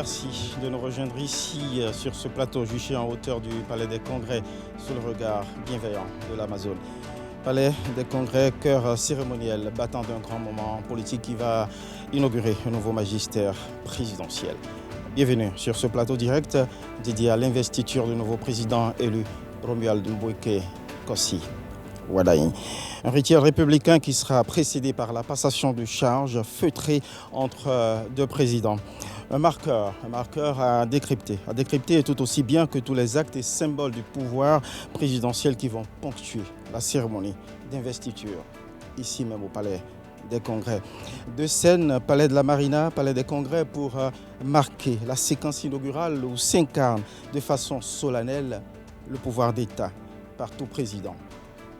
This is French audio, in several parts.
Merci de nous rejoindre ici sur ce plateau juché en hauteur du Palais des Congrès sous le regard bienveillant de l'Amazone. Palais des Congrès, cœur cérémoniel, battant d'un grand moment politique qui va inaugurer un nouveau magistère présidentiel. Bienvenue sur ce plateau direct dédié à l'investiture du nouveau président élu, Romuald Mboueke Kossi Wadayi. Un rituel républicain qui sera précédé par la passation de charge feutrée entre deux présidents. Un marqueur à décrypter et tout aussi bien que tous les actes et symboles du pouvoir présidentiel qui vont ponctuer la cérémonie d'investiture, ici même au Palais des Congrès. Deux scènes, Palais de la Marina, Palais des Congrès, pour marquer la séquence inaugurale où s'incarne de façon solennelle le pouvoir d'État par tout président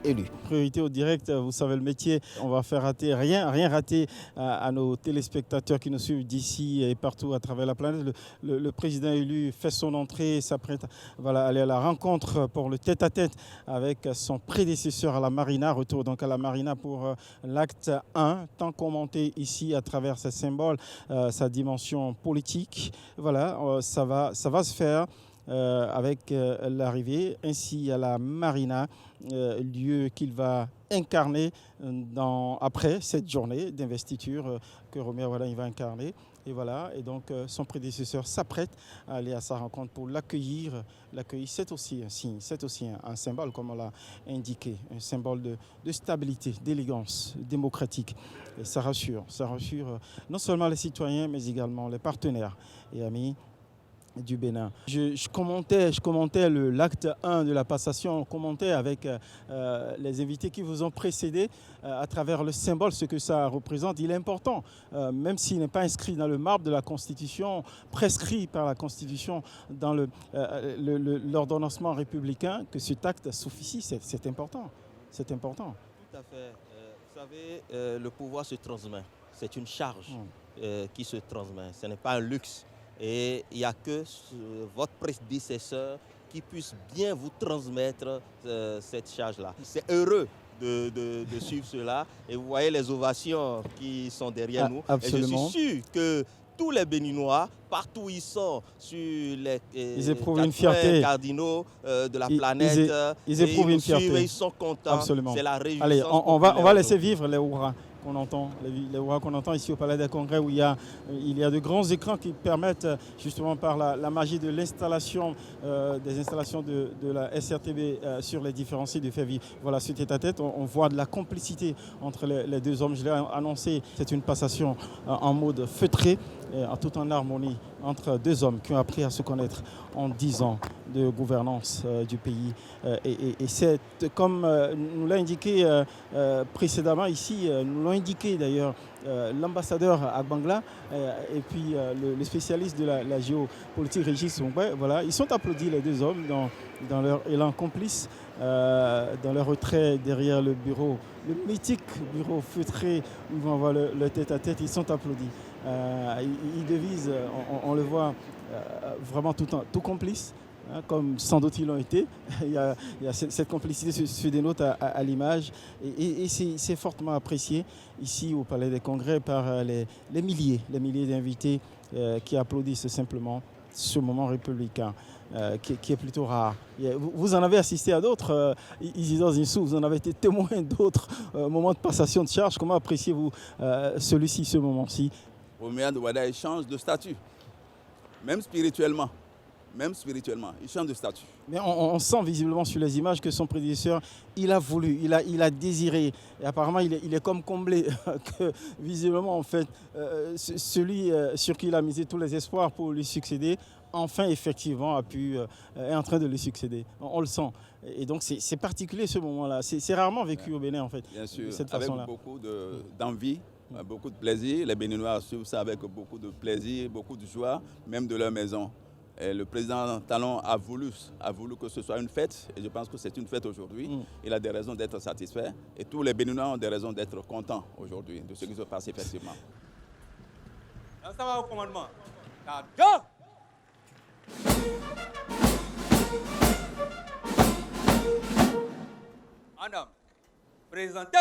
élu. Priorité au direct, vous savez le métier, on va faire rater rien rater à nos téléspectateurs qui nous suivent d'ici et partout à travers la planète. Le président élu fait son entrée, s'apprête à aller à la rencontre pour le tête-à-tête avec son prédécesseur à la Marina. Retour donc à la Marina pour l'acte 1, tant commenté ici à travers ses symboles, sa dimension politique. Ça va se faire. Avec l'arrivée ainsi à la Marina, lieu qu'il va incarner après cette journée d'investiture que Romuald Wadayi va incarner. Et donc son prédécesseur s'apprête à aller à sa rencontre pour l'accueillir. L'accueillir, c'est aussi un signe, c'est aussi un symbole, comme on l'a indiqué, un symbole de stabilité, d'élégance démocratique. Et ça rassure non seulement les citoyens, mais également les partenaires et amis du Bénin. Je commentais l'acte 1 de la passation, avec les invités qui vous ont précédé à travers le symbole, ce que ça représente. Il est important, même s'il n'est pas inscrit dans le marbre de la Constitution, prescrit par la Constitution dans l'ordonnancement républicain, que cet acte s'officie, c'est important. C'est important. Tout à fait. Vous savez, le pouvoir se transmet. C'est une charge qui se transmet. Ce n'est pas un luxe. Et il n'y a que votre prédécesseur qui puisse bien vous transmettre cette charge-là. C'est heureux de suivre cela. Et vous voyez les ovations qui sont derrière nous. Absolument. Et je suis sûr que tous les Béninois, partout où ils sont, sur les ils éprouvent une fierté. Cardinaux de la planète, ils éprouvent une fierté. Ils sont contents. Absolument. C'est la réjouissance. Allez, on va laisser vivre les hurrahs qu'on entend, les hurrahs qu'on entend ici au Palais des Congrès, où il y a de grands écrans qui permettent, justement par la magie de l'installation, des installations de la SRTB sur les différents sites de faire vivre. Voilà, ce tête-à-tête, on voit de la complicité entre les deux hommes. Je l'ai annoncé, c'est une passation en mode feutré, tout en harmonie entre deux hommes qui ont appris à se connaître en 10 ans de gouvernance du pays. Et c'est comme nous l'a indiqué précédemment ici, nous l'ont indiqué d'ailleurs l'ambassadeur à Bangla et puis le spécialiste de la géopolitique Régis Mukwege. Voilà, ils sont applaudis les deux hommes dans leur élan complice, dans leur retrait derrière le bureau, le mythique bureau feutré où ils vont avoir le tête-à-tête. Ils sont applaudis. Ils devisent, on le voit, vraiment tout complice. Comme sans doute ils l'ont été. il y a cette complicité se dénote à l'image et c'est fortement apprécié ici au Palais des Congrès par les milliers d'invités qui applaudissent simplement ce moment républicain qui est plutôt rare. Vous en avez assisté à d'autres, Isidore Zinsou, vous en avez été témoin d'autres moments de passation de charge. Comment appréciez-vous celui-ci, ce moment-ci? Romuald Wadayi change de statut, même spirituellement. Il change de statut. Mais on sent visiblement sur les images que son prédécesseur, il a voulu, il a désiré. Et apparemment, il est comme comblé que visiblement, en fait, celui sur qui il a misé tous les espoirs pour lui succéder, enfin, effectivement, est en train de lui succéder. On le sent. Et donc, c'est particulier ce moment-là. C'est rarement vécu au Bénin, en fait. Bien sûr, de cette avec façon-là. beaucoup d'envie. Beaucoup de plaisir. Les Béninois suivent ça avec beaucoup de plaisir, beaucoup de joie, même de leur maison. Et le président Talon a voulu que ce soit une fête, et je pense que c'est une fête aujourd'hui. Il a des raisons d'être satisfait, et tous les Béninois ont des raisons d'être contents aujourd'hui de ce qui se passe effectivement. Ça va au commandement. Madame, présentez.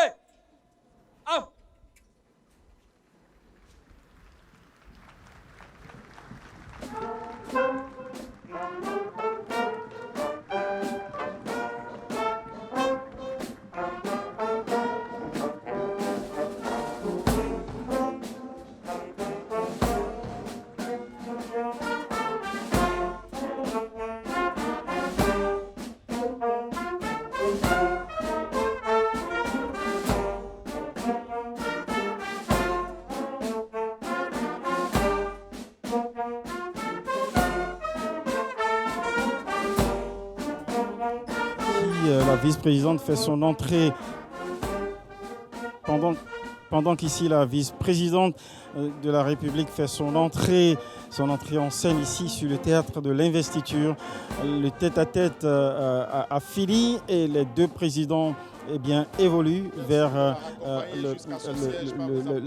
La vice-présidente fait son entrée pendant qu'ici la vice-présidente de la République fait son entrée en scène ici sur le théâtre de l'investiture. Le tête-à-tête a fini et les deux présidents évoluent vers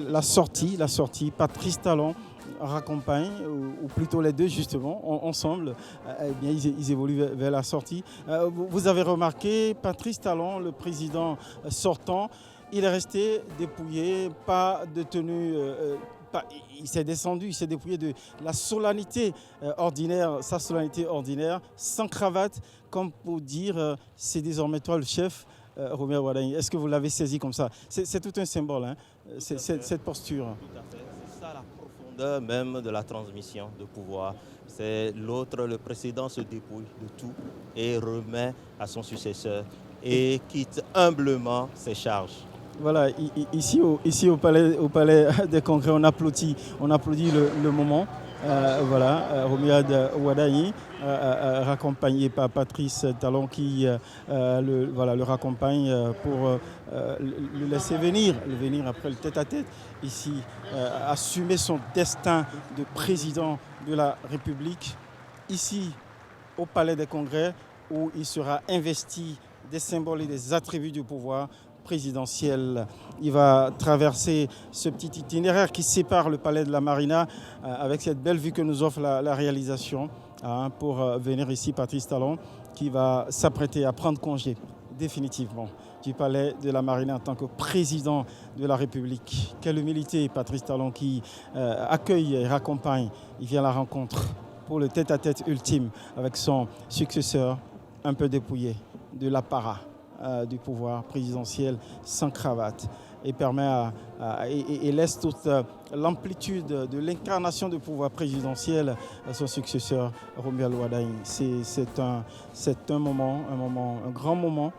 la sortie. Patrice Talon raccompagne, ou plutôt les deux justement, ensemble, ils évoluent vers la sortie. Vous avez remarqué, Patrice Talon, le président sortant, il est resté dépouillé, pas de tenue, il s'est descendu, il s'est dépouillé de la solennité ordinaire, sa solennité ordinaire, sans cravate, comme pour dire c'est désormais toi le chef. Romer Wadagne, est-ce que vous l'avez saisi comme ça? C'est tout un symbole, hein, cette posture. Tout à fait, c'est ça la profondeur même de la transmission de pouvoir. C'est l'autre, le précédent se dépouille de tout et remet à son successeur et quitte humblement ses charges. Voilà, ici au palais des Congrès, on applaudit le moment. Romuald Wadagne, raccompagné par Patrice Talon qui le raccompagne pour le laisser venir après le tête-à-tête, ici, assumer son destin de président de la République, ici au Palais des Congrès, où il sera investi des symboles et des attributs du pouvoir présidentiel. Il va traverser ce petit itinéraire qui sépare le palais de la Marina avec cette belle vue que nous offre la réalisation pour venir ici, Patrice Talon, qui va s'apprêter à prendre congé définitivement du palais de la Marina en tant que président de la République. Quelle humilité, Patrice Talon qui accueille et raccompagne. Il vient à la rencontre pour le tête-à-tête ultime avec son successeur un peu dépouillé de l'apparat du pouvoir présidentiel sans cravate et permet et laisse toute l'amplitude de l'incarnation du pouvoir présidentiel à son successeur Romuald Wadagne. C'est un grand moment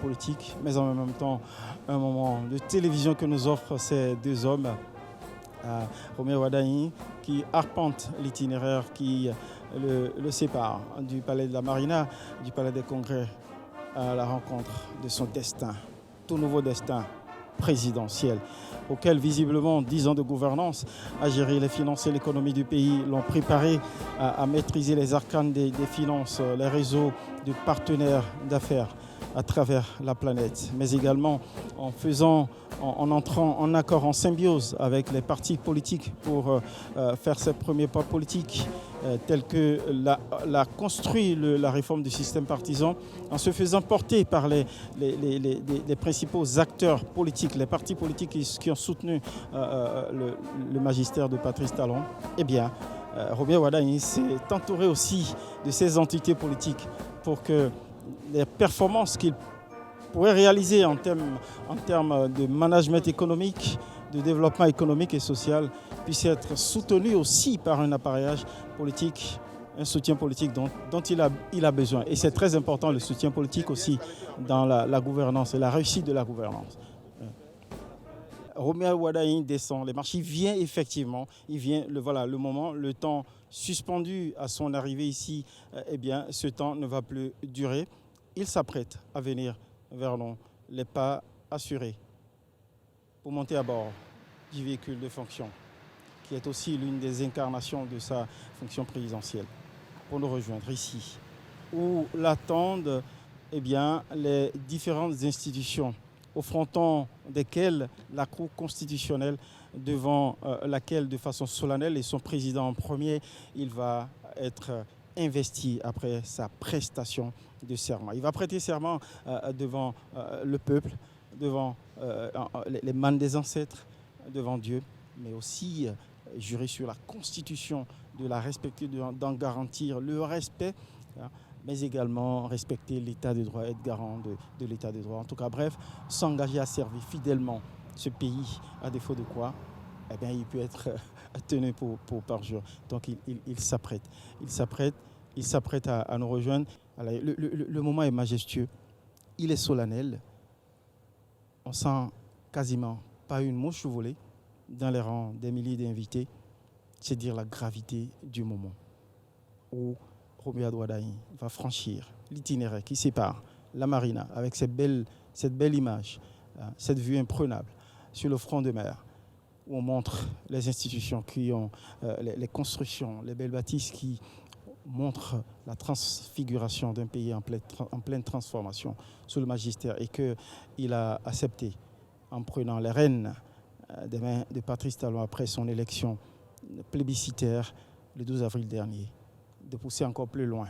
politique, mais en même temps un moment de télévision que nous offrent ces deux hommes. Romuald Wadagne qui arpente l'itinéraire qui le sépare du palais de la Marina, du palais des Congrès, à la rencontre de son destin, tout nouveau destin présidentiel, auquel visiblement 10 ans de gouvernance à gérer les finances et l'économie du pays l'ont préparé à maîtriser les arcanes des finances, les réseaux de partenaires d'affaires à travers la planète, mais également en entrant en accord, en symbiose avec les partis politiques pour faire ses premiers pas politiques tels que l'a construit la réforme du système partisan, en se faisant porter par les principaux acteurs politiques, les partis politiques qui ont soutenu le magistère de Patrice Talon. Eh bien, Romuald Wadagne s'est entouré aussi de ces entités politiques pour que les performances qu'il pourrait réaliser en termes de management économique, de développement économique et social, puissent être soutenues aussi par un appareillage politique, un soutien politique dont il a besoin. Et c'est très important, le soutien politique aussi dans la gouvernance et la réussite de la gouvernance. Romuald Wadagne descend les marches, il vient effectivement, le moment, le temps suspendu à son arrivée ici, ce temps ne va plus durer. Il s'apprête à venir vers nous, les pas assurés, pour monter à bord du véhicule de fonction, qui est aussi l'une des incarnations de sa fonction présidentielle, pour nous rejoindre ici, où l'attendent les différentes institutions, au fronton desquelles la Cour constitutionnelle, devant laquelle, de façon solennelle, et son président en premier, il va être investi après sa prestation de serment. Il va prêter serment devant le peuple, devant les mânes des ancêtres, devant Dieu, mais aussi jurer sur la constitution de la respecter, d'en garantir le respect, hein, mais également respecter l'état de droit, être garant de l'état de droit. En tout cas, bref, s'engager à servir fidèlement ce pays, à défaut de quoi, eh bien, il peut être tenu pour parjure. Donc, il s'apprête. Il s'apprête à nous rejoindre. Alors, le moment est majestueux. Il est solennel. On sent quasiment pas une mouche volée dans les rangs des milliers d'invités. C'est dire la gravité du moment où Romuald Wardani va franchir l'itinéraire qui sépare la marina avec cette belle image, cette vue imprenable sur le front de mer, où on montre les institutions qui ont les constructions, les belles bâtisses qui montrent la transfiguration d'un pays en pleine transformation sous le magistère, et qu'il a accepté en prenant les rênes des mains de Patrice Talon après son élection plébiscitaire le 12 avril dernier, de pousser encore plus loin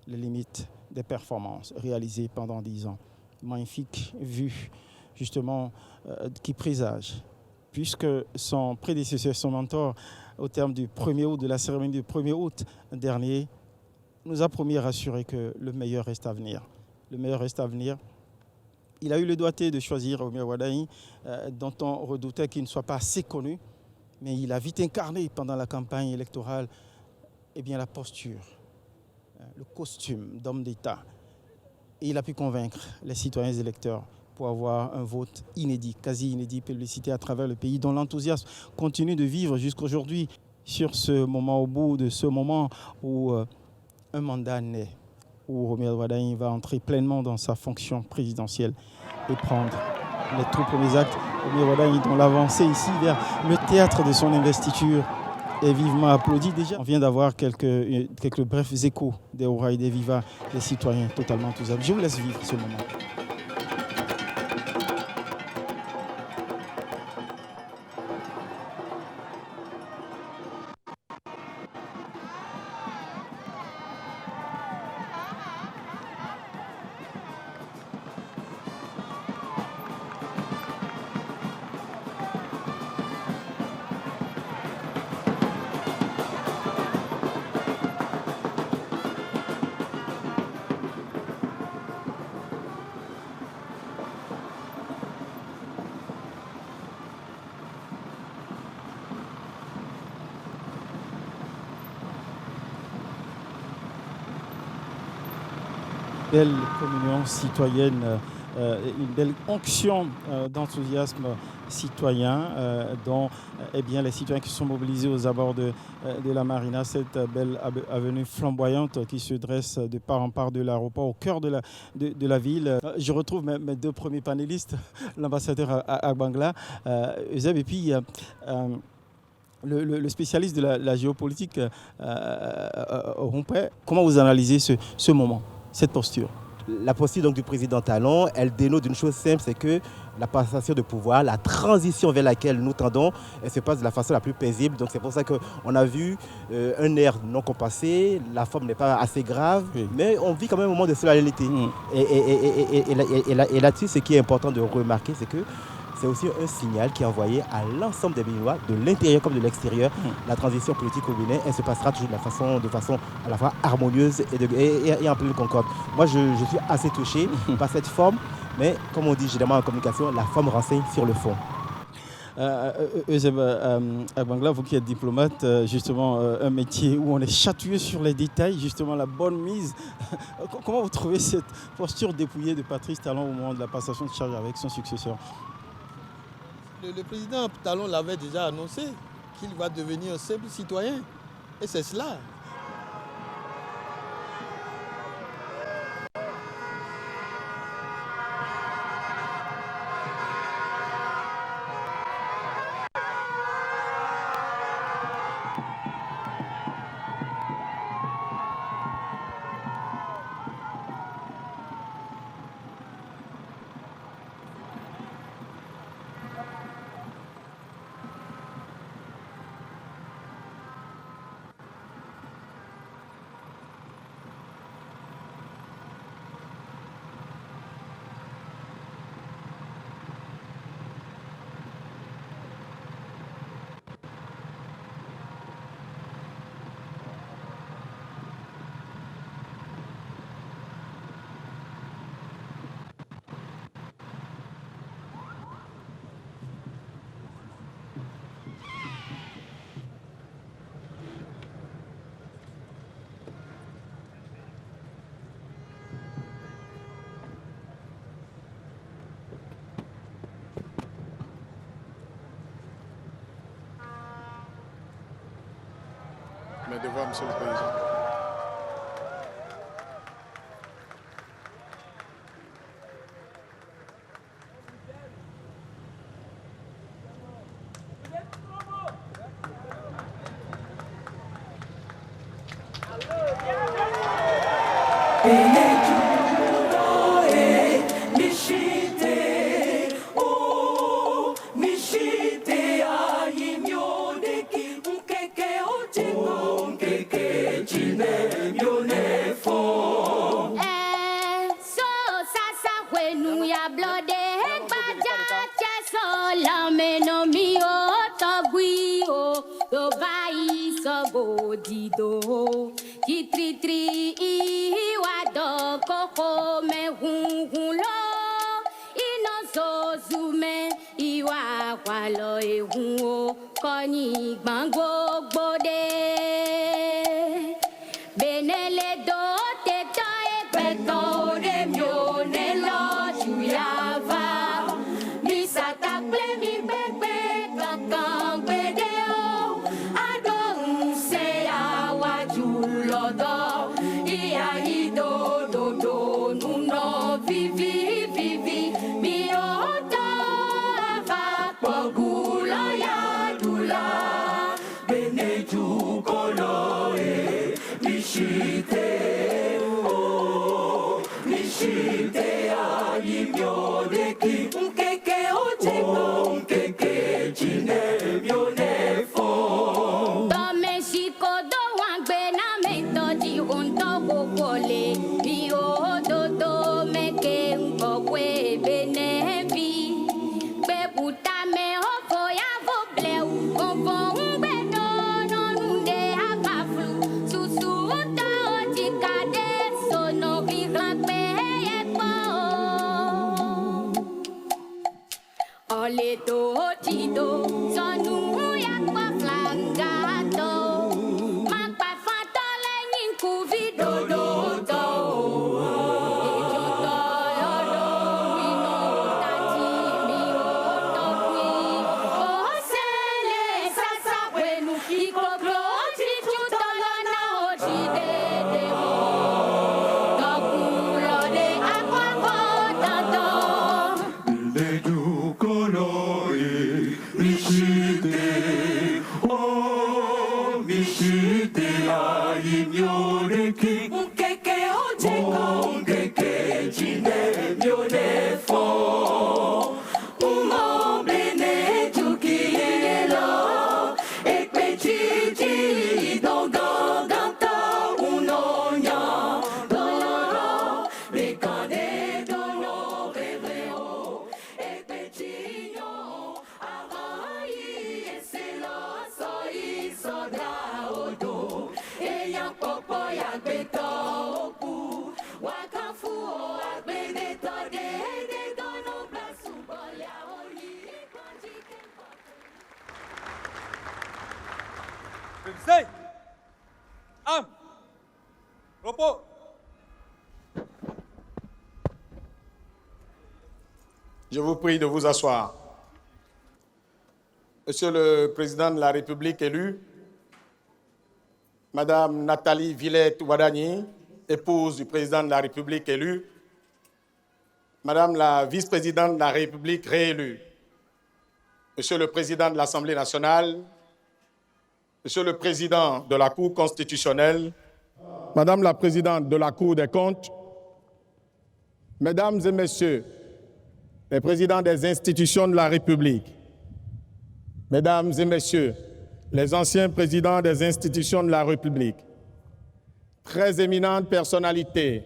les limites des performances réalisées pendant 10 ans. Magnifique vue, justement, qui présage, puisque son prédécesseur, son mentor, au terme du 1er août, de la cérémonie du 1er août dernier, nous a promis et rassuré que le meilleur reste à venir. Le meilleur reste à venir. Il a eu le doigté de choisir Romuald Wardani, dont on redoutait qu'il ne soit pas assez connu, mais il a vite incarné pendant la campagne électorale la posture, le costume d'homme d'État. Et il a pu convaincre les citoyens électeurs pour avoir un vote inédit, quasi inédit, publicité à travers le pays, dont l'enthousiasme continue de vivre jusqu'aujourd'hui sur ce moment, au bout de ce moment où un mandat naît, où Romuald Wardani va entrer pleinement dans sa fonction présidentielle et prendre les tout premiers actes. Romuald Wardani, dont l'avancée ici vers le théâtre de son investiture est vivement applaudi déjà. On vient d'avoir quelques brefs échos des hurrahs et des vivas des citoyens totalement enthousiastes. Je vous laisse vivre ce moment. Belle communion citoyenne, une belle onction d'enthousiasme citoyen dont les citoyens qui sont mobilisés aux abords de la marina, cette belle avenue flamboyante qui se dresse de part en part de l'aéroport au cœur de la ville. Je retrouve mes deux premiers panélistes, l'ambassadeur Agbangla, Euseb, et puis le spécialiste de la géopolitique, Rompé. Comment vous analysez ce moment, cette posture? La posture donc, du président Talon, elle dénote d'une chose simple, c'est que la passation de pouvoir, la transition vers laquelle nous tendons, elle se passe de la façon la plus paisible. Donc c'est pour ça qu'on a vu un air non compassé, la forme n'est pas assez grave, oui, mais on vit quand même un moment de solennité. Et là-dessus, ce qui est important de remarquer, c'est que c'est aussi un signal qui est envoyé à l'ensemble des Béninois, de l'intérieur comme de l'extérieur. La transition politique au Bénin, elle se passera toujours de façon à la fois harmonieuse et en pleine concorde. Moi, je suis assez touché par cette forme, mais comme on dit généralement en communication, la forme renseigne sur le fond. Euseb Agbangla, vous qui êtes diplomate, justement un métier où on est chatouillé sur les détails, justement la bonne mise. Comment vous trouvez cette posture dépouillée de Patrice Talon au moment de la passation de charge avec son successeur? Le président Talon l'avait déjà annoncé qu'il va devenir un simple citoyen. Et c'est cela. mes devoirs, Monsieur le Président. Je vous prie de vous asseoir. Monsieur le Président de la République élu, Madame Nathalie Villette-Ouadani, épouse du Président de la République élu, Madame la Vice-Présidente de la République réélue, Monsieur le Président de l'Assemblée nationale, Monsieur le Président de la Cour constitutionnelle, Madame la Présidente de la Cour des comptes, Mesdames et Messieurs, les présidents des institutions de la République, Mesdames et Messieurs, les anciens présidents des institutions de la République, très éminentes personnalités,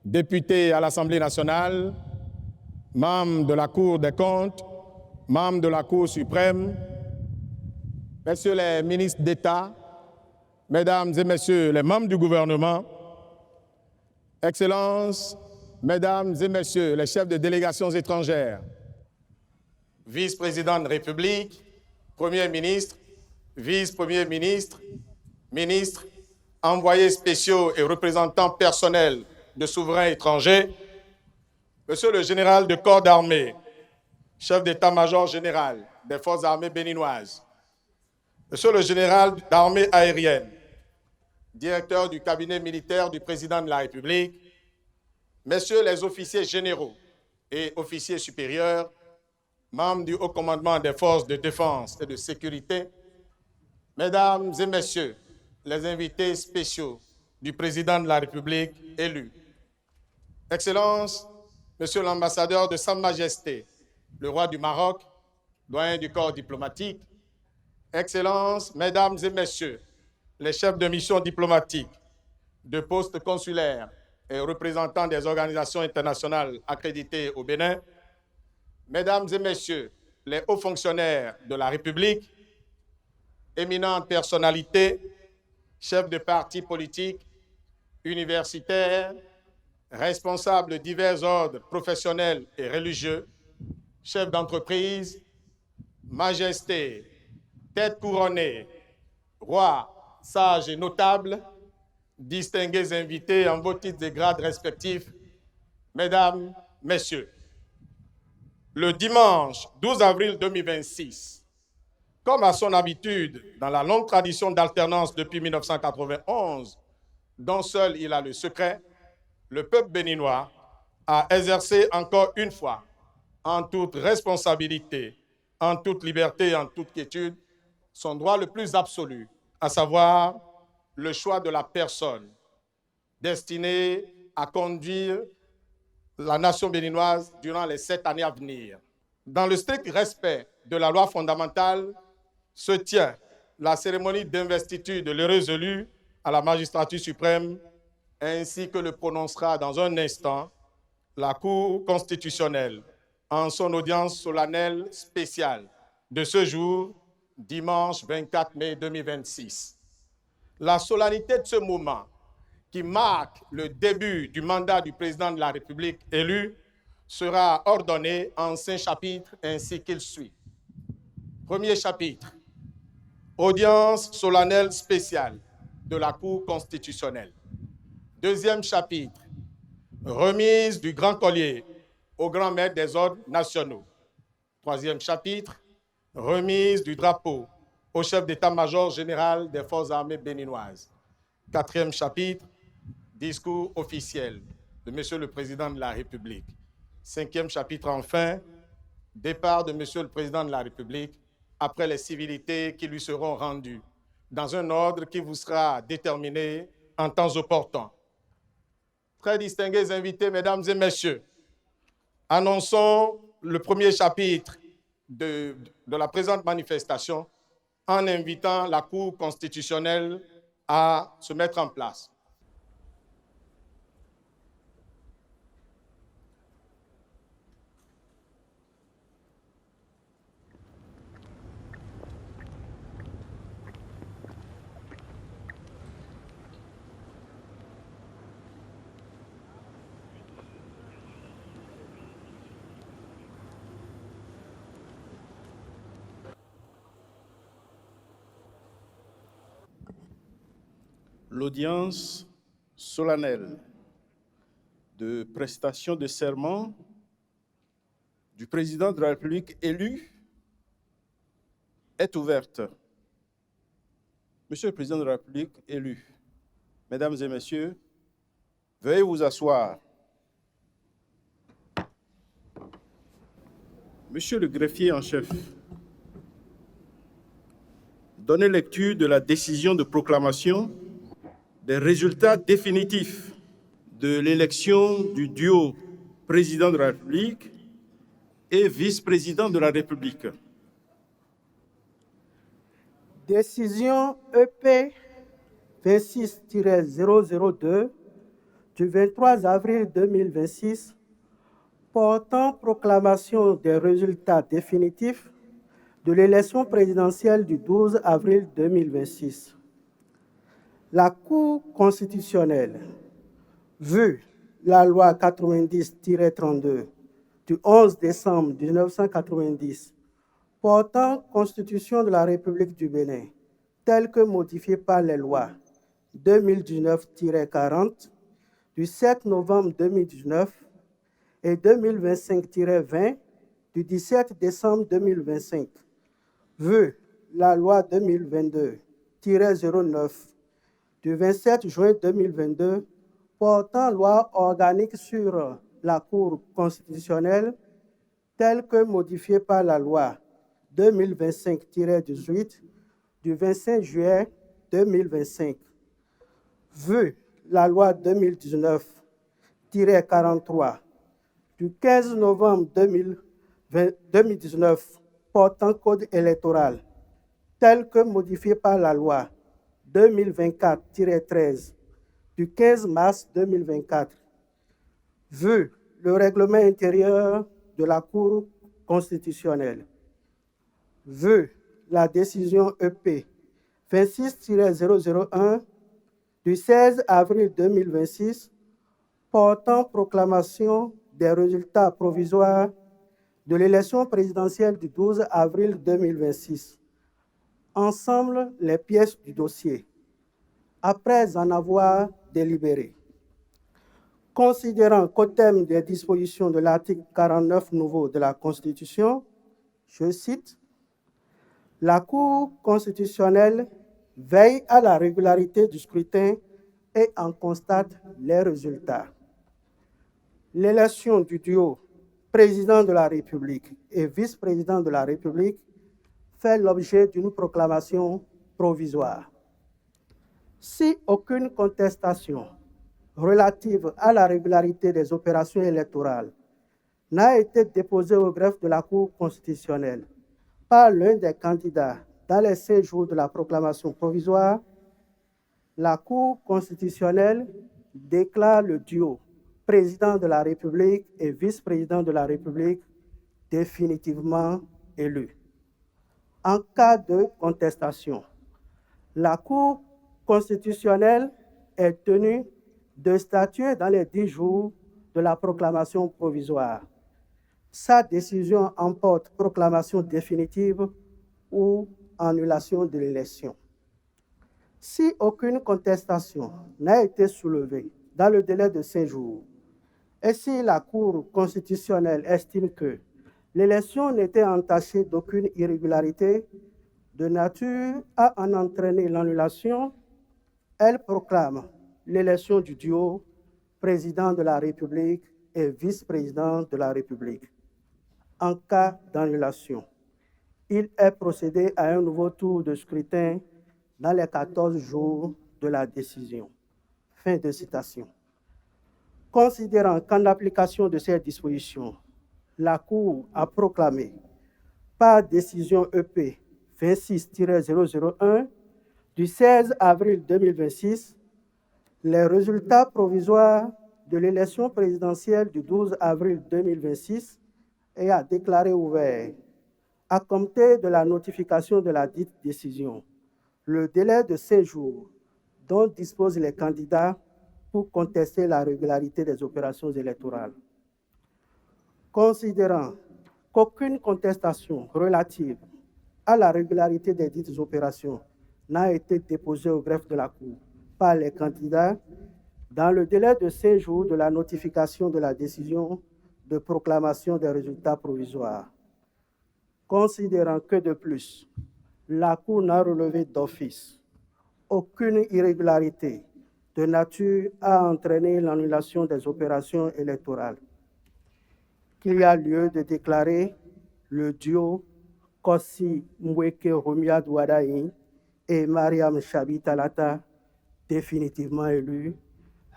députés à l'Assemblée nationale, membres de la Cour des comptes, membres de la Cour suprême, Messieurs les ministres d'État, Mesdames et Messieurs les membres du gouvernement, Excellences, Mesdames et Messieurs les chefs de délégations étrangères, vice-président de République, Premier ministre, vice-premier ministre, ministres, envoyés spéciaux et représentants personnels de souverains étrangers, Monsieur le général de corps d'armée, chef d'état-major général des forces armées béninoises, Monsieur le général d'armée aérienne, directeur du cabinet militaire du président de la République, messieurs les officiers généraux et officiers supérieurs, membres du haut commandement des forces de défense et de sécurité, mesdames et messieurs les invités spéciaux du président de la République élu, Excellences, monsieur l'ambassadeur de Sa Majesté, le roi du Maroc, doyen du corps diplomatique, Excellences, mesdames et messieurs, les chefs de mission diplomatique, de postes consulaires et représentants des organisations internationales accréditées au Bénin, mesdames et messieurs, les hauts fonctionnaires de la République, éminentes personnalités, chefs de partis politiques, universitaires, responsables de divers ordres professionnels et religieux, chefs d'entreprise, majestés, têtes couronnées, rois, sages et notables, distingués invités en vos titres et grades respectifs, mesdames, messieurs. Le dimanche 12 avril 2026, comme à son habitude dans la longue tradition d'alternance depuis 1991, dont seul il a le secret, le peuple béninois a exercé encore une fois, en toute responsabilité, en toute liberté et en toute quiétude, son droit le plus absolu, à savoir le choix de la personne destinée à conduire la nation béninoise durant les 7 années à venir. Dans le strict respect de la loi fondamentale, se tient la cérémonie d'investiture de l'heureux élu à la magistrature suprême, ainsi que le prononcera dans un instant la Cour constitutionnelle en son audience solennelle spéciale de ce jour, dimanche 24 mai 2026. La solennité de ce moment, qui marque le début du mandat du président de la République élu, sera ordonnée en 5 chapitres ainsi qu'il suit. Premier chapitre, audience solennelle spéciale de la Cour constitutionnelle. Deuxième chapitre, remise du grand collier au grand maître des ordres nationaux. Troisième chapitre, remise du drapeau au chef d'état-major général des forces armées béninoises. Quatrième chapitre, discours officiel de Monsieur le Président de la République. Cinquième chapitre, enfin, départ de Monsieur le Président de la République après les civilités qui lui seront rendues, dans un ordre qui vous sera déterminé en temps opportun. Très distingués invités, mesdames et messieurs, annonçons le premier chapitre de la présente manifestation en invitant la Cour constitutionnelle à se mettre en place. L'audience solennelle de prestation de serment du président de la République élu est ouverte. Monsieur le président de la République élu, mesdames et messieurs, veuillez vous asseoir. Monsieur le greffier en chef, donnez lecture de la décision de proclamation des résultats définitifs de l'élection du duo président de la République et vice-président de la République. Décision EP 26-002 du 23 avril 2026 portant proclamation des résultats définitifs de l'élection présidentielle du 12 avril 2026. La Cour constitutionnelle, vu la loi 90-32 du 11 décembre 1990 portant Constitution de la République du Bénin, telle que modifiée par les lois 2019-40 du 7 novembre 2019 et 2025-20 du 17 décembre 2025, vu la loi 2022-09 du 27 juin 2022 portant loi organique sur la Cour constitutionnelle telle que modifiée par la loi 2025-18 du 25 juillet 2025. Vu la loi 2019-43 du 15 novembre 2019 portant code électoral tel que modifié par la loi 2024-13 du 15 mars 2024, vu le règlement intérieur de la Cour constitutionnelle, vu la décision EP 26-001 du 16 avril 2026 portant proclamation des résultats provisoires de l'élection présidentielle du 12 avril 2026. Ensemble, les pièces du dossier, après en avoir délibéré. Considérant qu'au terme des dispositions de l'article 49 nouveau de la Constitution, je cite, « La Cour constitutionnelle veille à la régularité du scrutin et en constate les résultats. L'élection du duo président de la République et vice-président de la République fait l'objet d'une proclamation provisoire. Si aucune contestation relative à la régularité des opérations électorales n'a été déposée au greffe de la Cour constitutionnelle par l'un des candidats dans les 5 jours de la proclamation provisoire, la Cour constitutionnelle déclare le duo président de la République et vice-président de la République définitivement élu. En cas de contestation, la Cour constitutionnelle est tenue de statuer dans les 10 jours de la proclamation provisoire. Sa décision emporte proclamation définitive ou annulation de l'élection. Si aucune contestation n'a été soulevée dans le délai de 5 jours, et si la Cour constitutionnelle estime que l'élection n'était entachée d'aucune irrégularité de nature à en entraîner l'annulation, elle proclame l'élection du duo président de la République et vice-président de la République. En cas d'annulation, il est procédé à un nouveau tour de scrutin dans les 14 jours de la décision. Fin de citation. Considérant qu'en application de ces dispositions, la Cour a proclamé par décision EP 26-001 du 16 avril 2026 les résultats provisoires de l'élection présidentielle du 12 avril 2026 et a déclaré ouvert, à compter de la notification de la dite décision, le délai de 5 jours dont disposent les candidats pour contester la régularité des opérations électorales. Considérant qu'aucune contestation relative à la régularité des dites opérations n'a été déposée au greffe de la Cour par les candidats dans le délai de 5 jours de la notification de la décision de proclamation des résultats provisoires. Considérant que de plus, la Cour n'a relevé d'office aucune irrégularité de nature à entraîner l'annulation des opérations électorales, qu'il y a lieu de déclarer le duo Kossi Mweke Rumia Douadaï et Mariam Chabi Talata définitivement élus,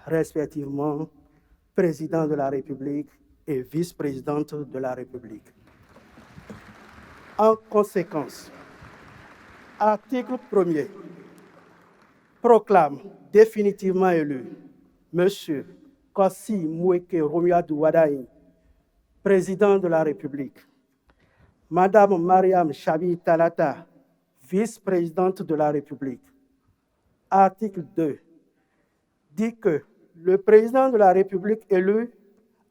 respectivement président de la République et vice-présidente de la République. En conséquence, article 1er proclame définitivement élu M. Kossi Mweke Rumia Douadaï, président de la République, Madame Mariam Chabi Talata, vice-présidente de la République. Article 2 dit que le président de la République élu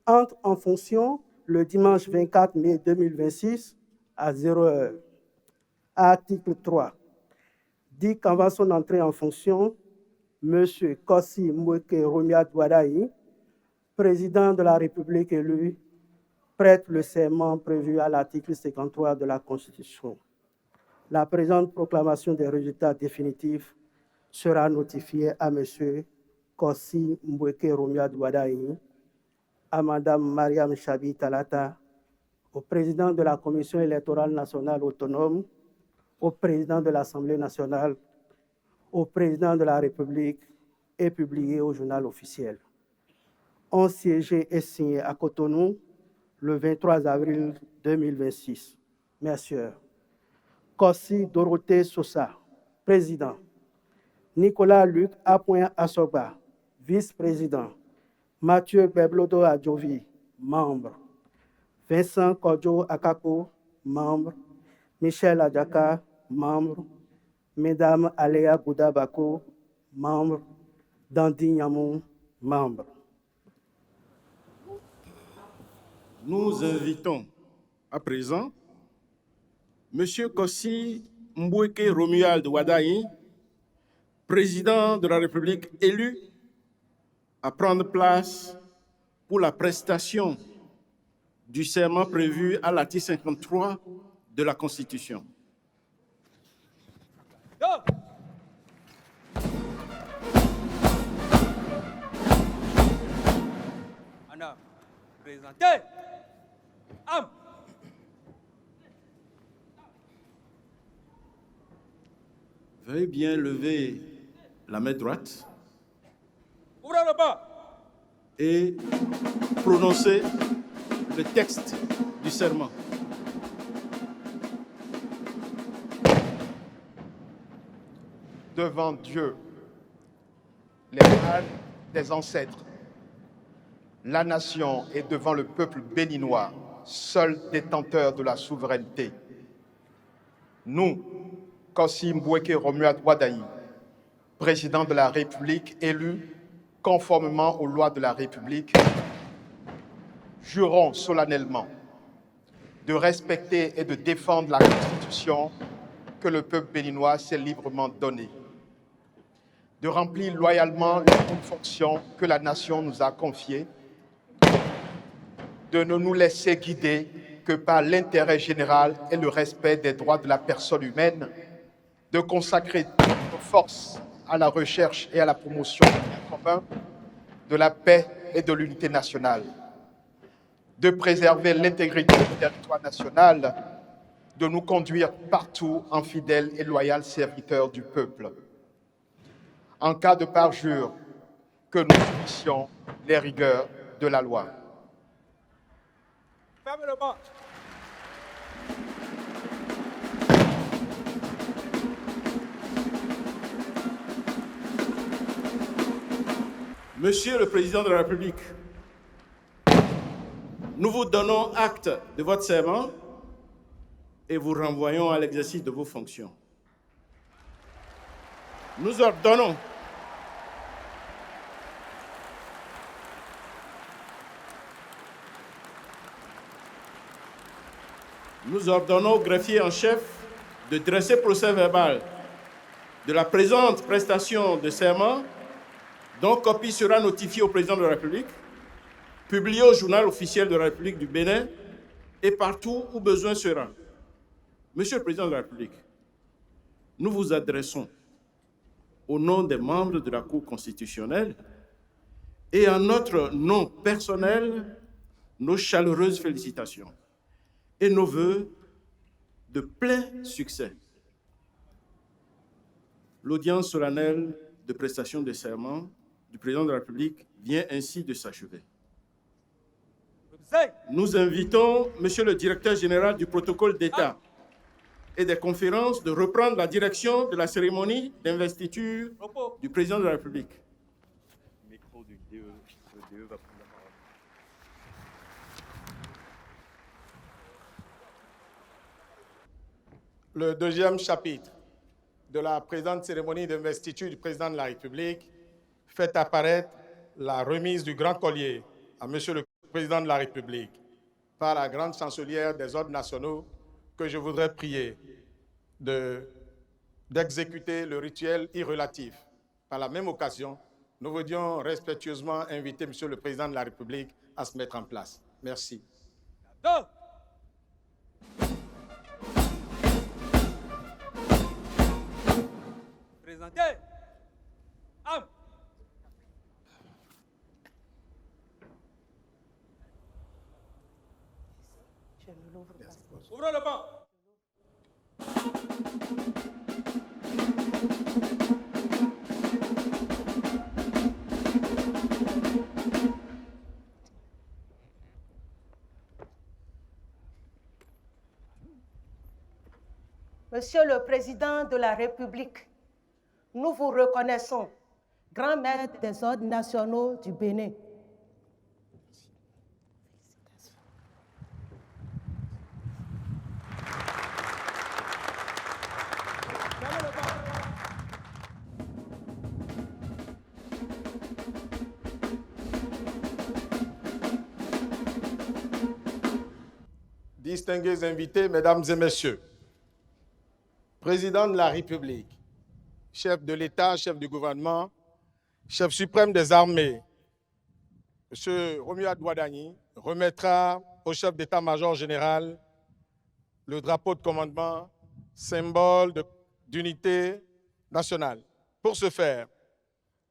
entre en fonction le dimanche 24 mai 2026 à 0h. Article 3 dit qu'avant son entrée en fonction, M. Kossi Mweke Rumia Douadaï, président de la République élu, prête le serment prévu à l'article 53 de la Constitution. La présente proclamation des résultats définitifs sera notifié à M. Kossi Mbweke Romuald Wadayi, à Mme Mariam Chabi Talata, au président de la Commission électorale nationale autonome, au président de l'Assemblée nationale, au président de la République et publié au journal officiel. Ont siégé et signé à Cotonou le 23 avril 2026. Messieurs, Kossi Dorothée Sosa, président. Nicolas Luc Apoin Assoba, vice-président. Mathieu Beblodo Adjovi, membre. Vincent Kodjo Akako, membre. Michel Adjaka, membre. Mesdames Aléa Goudabako, membre. Dandi Nyamou, membre. Nous invitons à présent M. Kossi Mbweke Romuald Wadayi, président de la République élu, à prendre place pour la prestation du serment prévu à l'article 53 de la Constitution. Anna, présentez. Am. Veuillez bien lever la main droite Ouvrez le bas. et prononcer le texte du serment. Devant Dieu, les mâles des ancêtres, la nation et devant le peuple béninois, seul détenteur de la souveraineté. Nous, Kossi Mbweke Romuald Wadayi, président de la République élu conformément aux lois de la République, jurons solennellement de respecter et de défendre la Constitution que le peuple béninois s'est librement donnée, de remplir loyalement les fonctions que la nation nous a confiées, de ne nous laisser guider que par l'intérêt général et le respect des droits de la personne humaine, de consacrer toutes nos forces à la recherche et à la promotion du bien commun, de la paix et de l'unité nationale, de préserver l'intégrité du territoire national, de nous conduire partout en fidèles et loyaux serviteurs du peuple. En cas de parjure, que nous subissions les rigueurs de la loi. Fermez le bas. Monsieur le Président de la République, nous vous donnons acte de votre serment et vous renvoyons à l'exercice de vos fonctions. Nous ordonnons au greffier en chef de dresser procès-verbal de la présente prestation de serment, dont copie sera notifiée au Président de la République, publiée au journal officiel de la République du Bénin et partout où besoin sera. Monsieur le Président de la République, nous vous adressons au nom des membres de la Cour constitutionnelle et en notre nom personnel nos chaleureuses félicitations et nos vœux de plein succès. L'audience solennelle de prestation de serment du Président de la République vient ainsi de s'achever. Nous invitons Monsieur le Directeur général du protocole d'État et des conférences de reprendre la direction de la cérémonie d'investiture du Président de la République. Le micro du DE va prendre la parole. Le deuxième chapitre de la présente cérémonie d'investiture du Président de la République fait apparaître la remise du grand collier à Monsieur le Président de la République par la grande chancelière des ordres nationaux que je voudrais prier d'exécuter le rituel irrelatif. Par la même occasion, nous voulions respectueusement inviter Monsieur le Président de la République à se mettre en place. Merci. Présentez. Ouvrez le banc. Monsieur le Président de la République, nous vous reconnaissons, grand maître des ordres nationaux du Bénin. Distingués invités, mesdames et messieurs, Président de la République, chef de l'État, chef du gouvernement, chef suprême des armées, M. Romuald Ouadani, remettra au chef d'état-major général le drapeau de commandement, symbole d'unité nationale. Pour ce faire,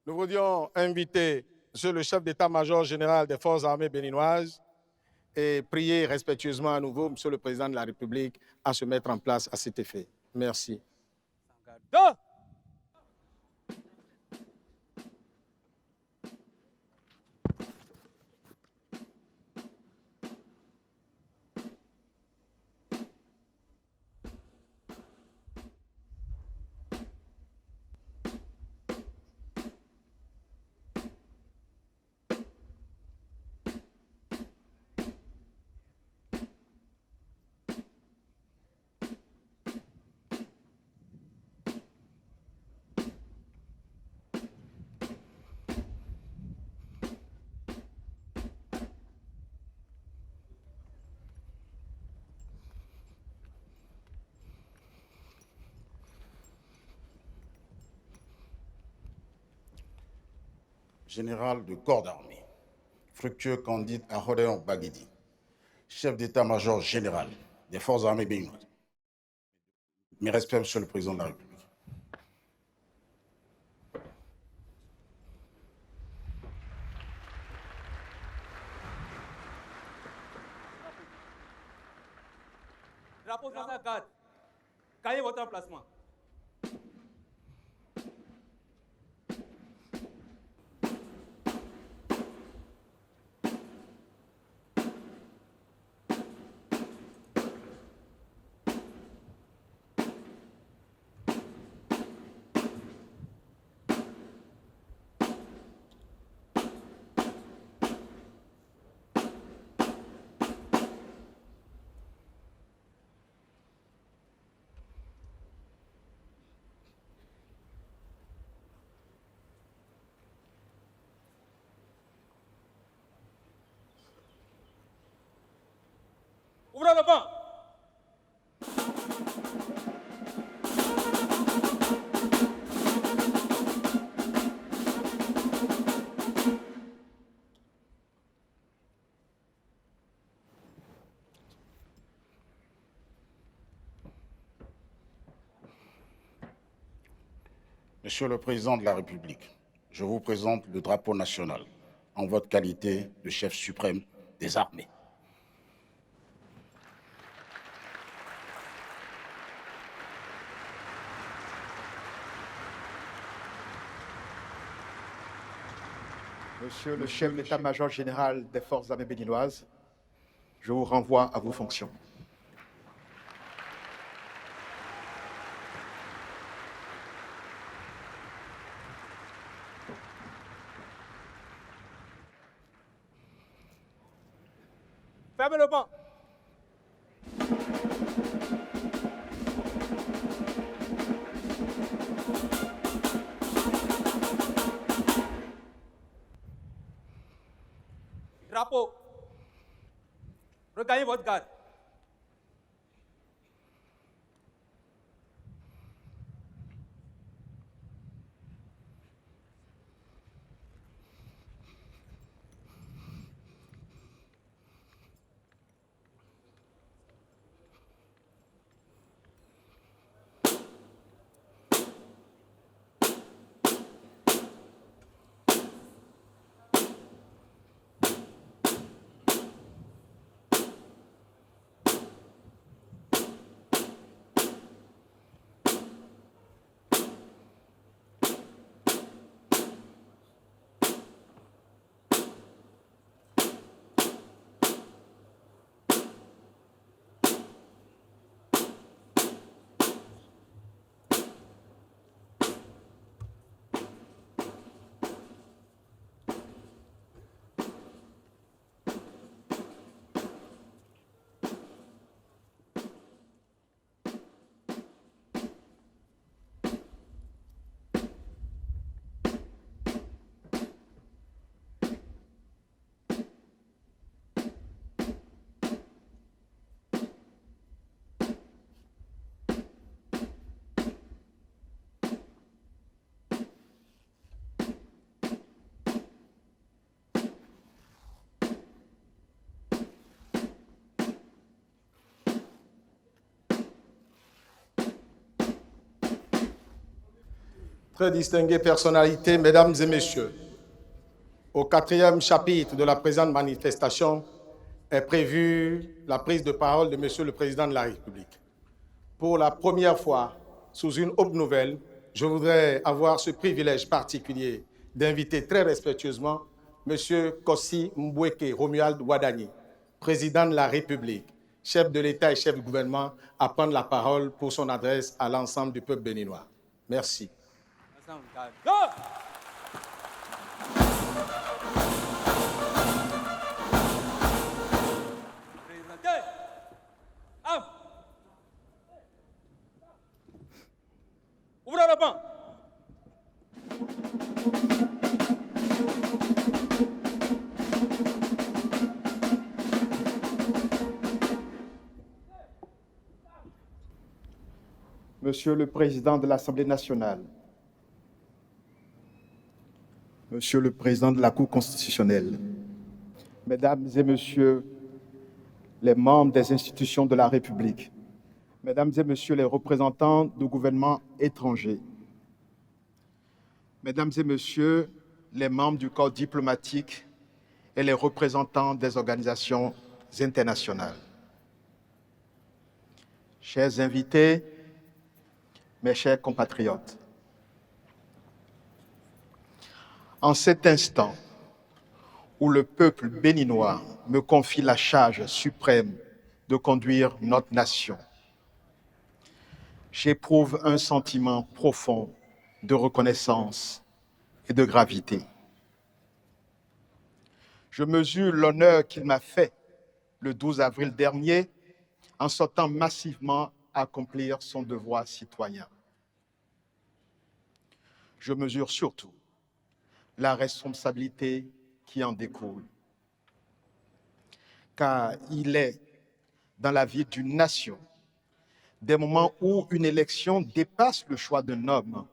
nous voudrions inviter M. le chef d'état-major général des forces armées béninoises et prier respectueusement à nouveau M. le Président de la République à se mettre en place à cet effet. Merci. Général de corps d'armée, Fructueux Candide Ahodeon Baguidi, chef d'état-major général des forces armées béninoises. Mes respects, Monsieur le Président de la République. Drapeau sans sa garde. Gagnez votre emplacement. Ouvrez le banc. Monsieur le Président de la République, je vous présente le drapeau national en votre qualité de chef suprême des armées. Monsieur le chef d'état-major général des forces armées béninoises, je vous renvoie à vos fonctions. Fermez le banc. Drapeau. Regagnez votre garde. Très distinguées personnalités, mesdames et messieurs, au 4e chapitre de la présente manifestation est prévue la prise de parole de Monsieur le Président de la République. Pour la première fois, sous une haute nouvelle, je voudrais avoir ce privilège particulier d'inviter très respectueusement Monsieur Kossi Mbweke Romuald Wadani, Président de la République, chef de l'État et chef du gouvernement, à prendre la parole pour son adresse à l'ensemble du peuple béninois. Merci. Ouvrez le banc. Monsieur le Président de l'Assemblée nationale, Monsieur le Président de la Cour constitutionnelle, Mesdames et Messieurs les membres des institutions de la République, Mesdames et Messieurs les représentants du gouvernement étranger, Mesdames et Messieurs les membres du corps diplomatique et les représentants des organisations internationales, chers invités, mes chers compatriotes, en cet instant où le peuple béninois me confie la charge suprême de conduire notre nation, j'éprouve un sentiment profond de reconnaissance et de gravité. Je mesure l'honneur qu'il m'a fait le 12 avril dernier en sortant massivement accomplir son devoir citoyen. Je mesure surtout la responsabilité qui en découle, car il est dans la vie d'une nation des moments où une élection dépasse le choix d'un homme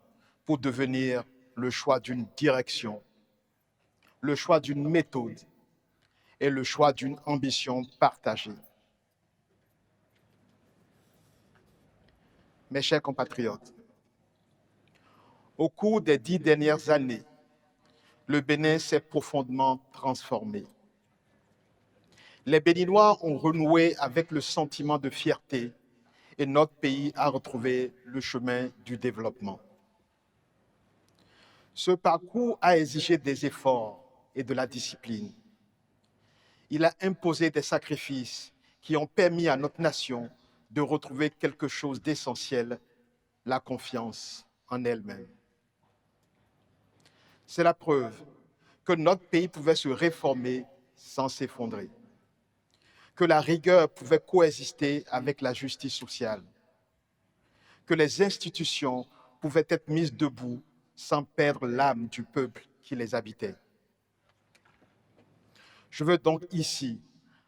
pour devenir le choix d'une direction, le choix d'une méthode et le choix d'une ambition partagée. Mes chers compatriotes, au cours des 10 dernières années, le Bénin s'est profondément transformé. Les Béninois ont renoué avec le sentiment de fierté et notre pays a retrouvé le chemin du développement. Ce parcours a exigé des efforts et de la discipline. Il a imposé des sacrifices qui ont permis à notre nation de retrouver quelque chose d'essentiel, la confiance en elle-même. C'est la preuve que notre pays pouvait se réformer sans s'effondrer, que la rigueur pouvait coexister avec la justice sociale, que les institutions pouvaient être mises debout sans perdre l'âme du peuple qui les habitait. Je veux donc ici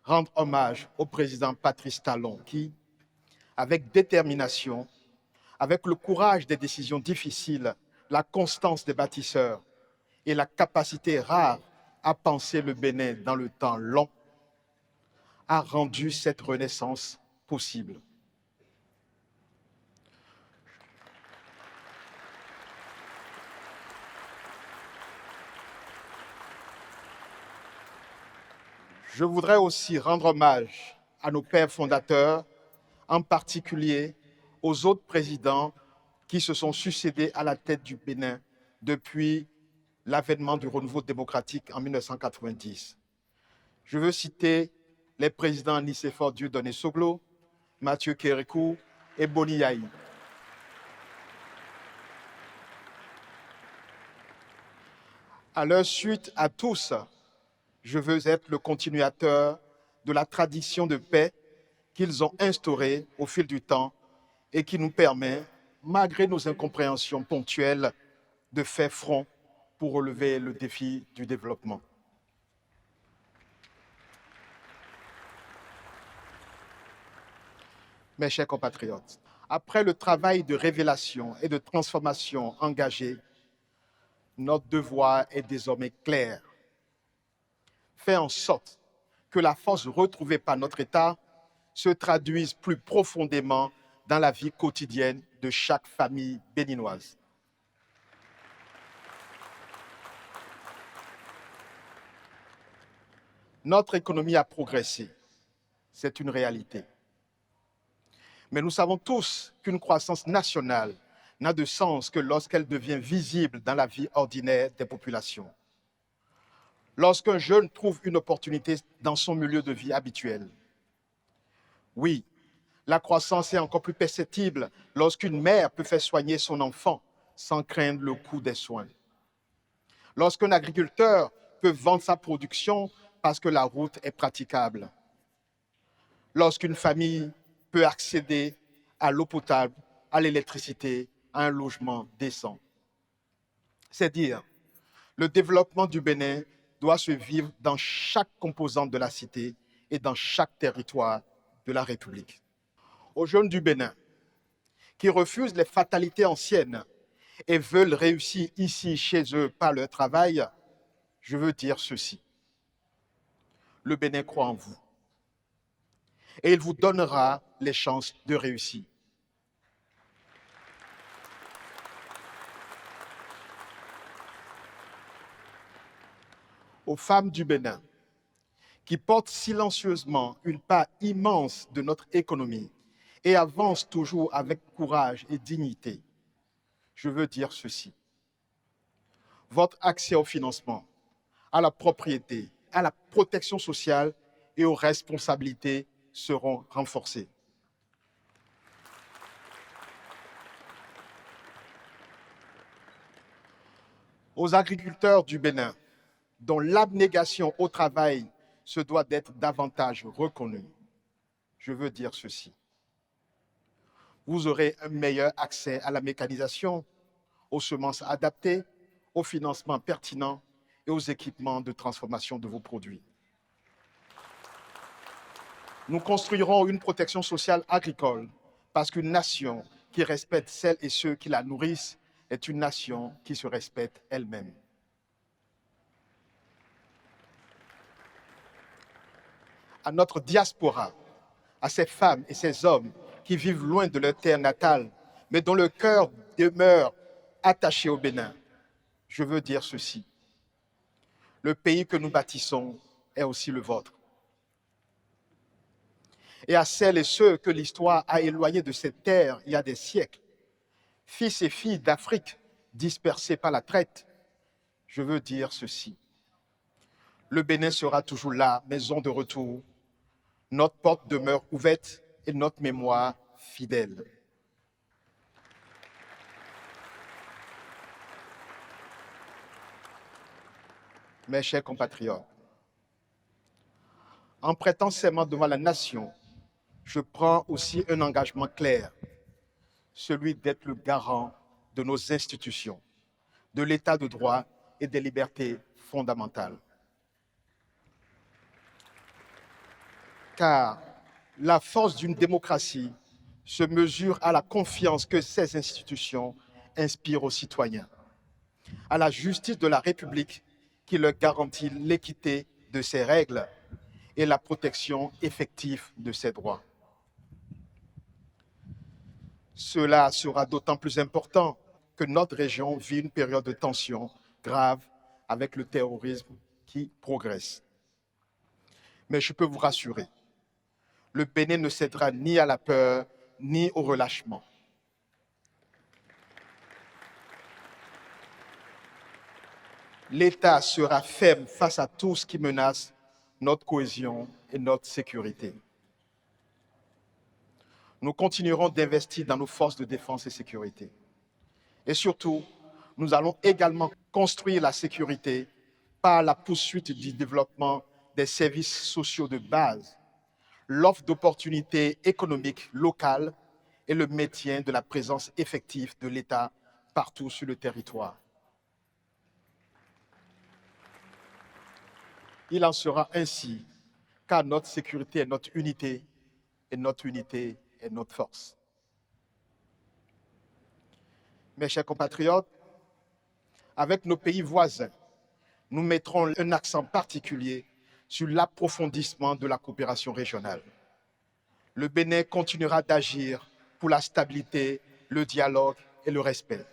rendre hommage au président Patrice Talon qui, avec détermination, avec le courage des décisions difficiles, la constance des bâtisseurs et la capacité rare à penser le Bénin dans le temps long, a rendu cette renaissance possible. Je voudrais aussi rendre hommage à nos pères fondateurs, en particulier aux autres présidents qui se sont succédés à la tête du Bénin depuis l'avènement du renouveau démocratique en 1990. Je veux citer les présidents Nicéphore Dieudonné Soglo, Mathieu Kérékou et Boni Yahi. À leur suite à tous, je veux être le continuateur de la tradition de paix qu'ils ont instaurée au fil du temps et qui nous permet, malgré nos incompréhensions ponctuelles, de faire front pour relever le défi du développement. Mes chers compatriotes, après le travail de révélation et de transformation engagé, notre devoir est désormais clair. Faire en sorte que la force retrouvée par notre État se traduise plus profondément dans la vie quotidienne de chaque famille béninoise. Notre économie a progressé, c'est une réalité. Mais nous savons tous qu'une croissance nationale n'a de sens que lorsqu'elle devient visible dans la vie ordinaire des populations. Lorsqu'un jeune trouve une opportunité dans son milieu de vie habituel. Oui, la croissance est encore plus perceptible lorsqu'une mère peut faire soigner son enfant sans craindre le coût des soins. Lorsqu'un agriculteur peut vendre sa production parce que la route est praticable. Lorsqu'une famille peut accéder à l'eau potable, à l'électricité, à un logement décent. C'est dire, le développement du Bénin doit se vivre dans chaque composante de la cité et dans chaque territoire de la République. Aux jeunes du Bénin qui refusent les fatalités anciennes et veulent réussir ici, chez eux, par leur travail, je veux dire ceci. Le Bénin croit en vous et il vous donnera les chances de réussir. Aux femmes du Bénin qui portent silencieusement une part immense de notre économie et avancent toujours avec courage et dignité, je veux dire ceci. Votre accès au financement, à la propriété, à la protection sociale et aux responsabilités seront renforcés. Aux agriculteurs du Bénin, dont l'abnégation au travail se doit d'être davantage reconnue, je veux dire ceci. Vous aurez un meilleur accès à la mécanisation, aux semences adaptées, au financement pertinent et aux équipements de transformation de vos produits. Nous construirons une protection sociale agricole parce qu'une nation qui respecte celles et ceux qui la nourrissent est une nation qui se respecte elle-même. À notre diaspora, à ces femmes et ces hommes qui vivent loin de leur terre natale, mais dont le cœur demeure attaché au Bénin, je veux dire ceci. Le pays que nous bâtissons est aussi le vôtre. Et à celles et ceux que l'histoire a éloignés de cette terre il y a des siècles, fils et filles d'Afrique dispersés par la traite, je veux dire ceci. Le Bénin sera toujours là, maison de retour. Notre porte demeure ouverte et notre mémoire fidèle. Mes chers compatriotes, en prêtant serment devant la nation, je prends aussi un engagement clair, celui d'être le garant de nos institutions, de l'état de droit et des libertés fondamentales. Car la force d'une démocratie se mesure à la confiance que ces institutions inspirent aux citoyens, à la justice de la République qui leur garantit l'équité de ses règles et la protection effective de ses droits. Cela sera d'autant plus important que notre région vit une période de tension grave avec le terrorisme qui progresse. Mais je peux vous rassurer, le Bénin ne cédera ni à la peur, ni au relâchement. L'État sera ferme face à tout ce qui menace notre cohésion et notre sécurité. Nous continuerons d'investir dans nos forces de défense et sécurité. Et surtout, nous allons également construire la sécurité par la poursuite du développement des services sociaux de base, l'offre d'opportunités économiques locales et le maintien de la présence effective de l'État partout sur le territoire. Il en sera ainsi, car notre sécurité est notre unité, et notre unité est notre force. Mes chers compatriotes, avec nos pays voisins, nous mettrons un accent particulier sur l'approfondissement de la coopération régionale. Le Bénin continuera d'agir pour la stabilité, le dialogue et le respect.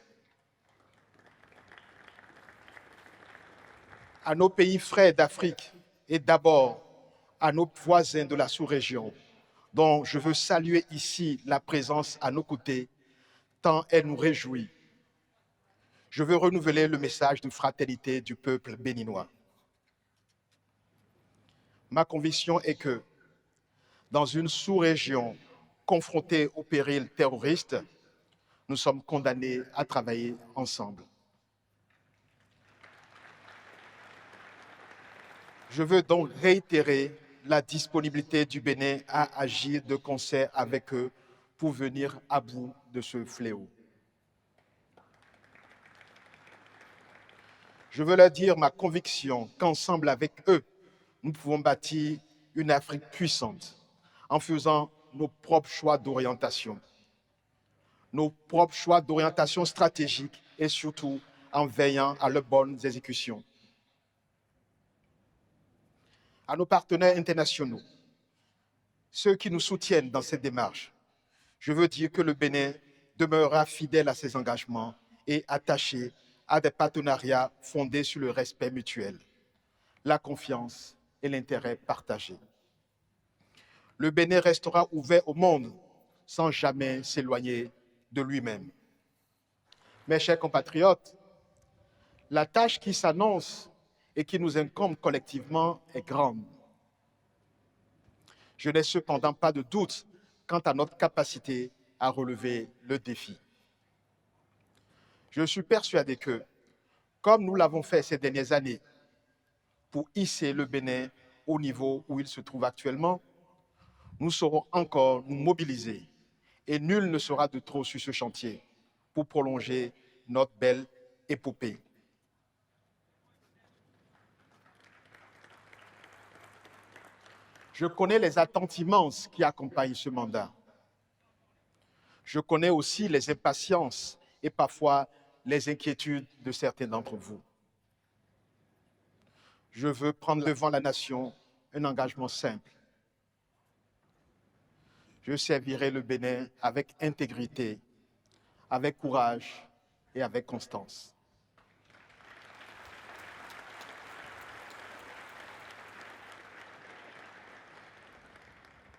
À nos pays frères d'Afrique, et d'abord à nos voisins de la sous-région, dont je veux saluer ici la présence à nos côtés, tant elle nous réjouit. Je veux renouveler le message de fraternité du peuple béninois. Ma conviction est que, dans une sous-région confrontée au péril terroriste, nous sommes condamnés à travailler ensemble. Je veux donc réitérer la disponibilité du Bénin à agir de concert avec eux pour venir à bout de ce fléau. Je veux leur dire ma conviction qu'ensemble avec eux, nous pouvons bâtir une Afrique puissante en faisant nos propres choix d'orientation. Nos propres choix d'orientation stratégique et surtout en veillant à leurs bonnes exécutions. À nos partenaires internationaux, ceux qui nous soutiennent dans cette démarche, je veux dire que le Bénin demeurera fidèle à ses engagements et attaché à des partenariats fondés sur le respect mutuel, la confiance et l'intérêt partagé. Le Bénin restera ouvert au monde sans jamais s'éloigner de lui-même. Mes chers compatriotes, la tâche qui s'annonce et qui nous incombe collectivement est grande. Je n'ai cependant pas de doute quant à notre capacité à relever le défi. Je suis persuadé que, comme nous l'avons fait ces dernières années, pour hisser le Bénin au niveau où il se trouve actuellement, nous saurons encore nous mobiliser et nul ne sera de trop sur ce chantier pour prolonger notre belle épopée. Je connais les attentes immenses qui accompagnent ce mandat. Je connais aussi les impatiences et parfois les inquiétudes de certains d'entre vous. Je veux prendre devant la nation un engagement simple. Je servirai le Bénin avec intégrité, avec courage et avec constance.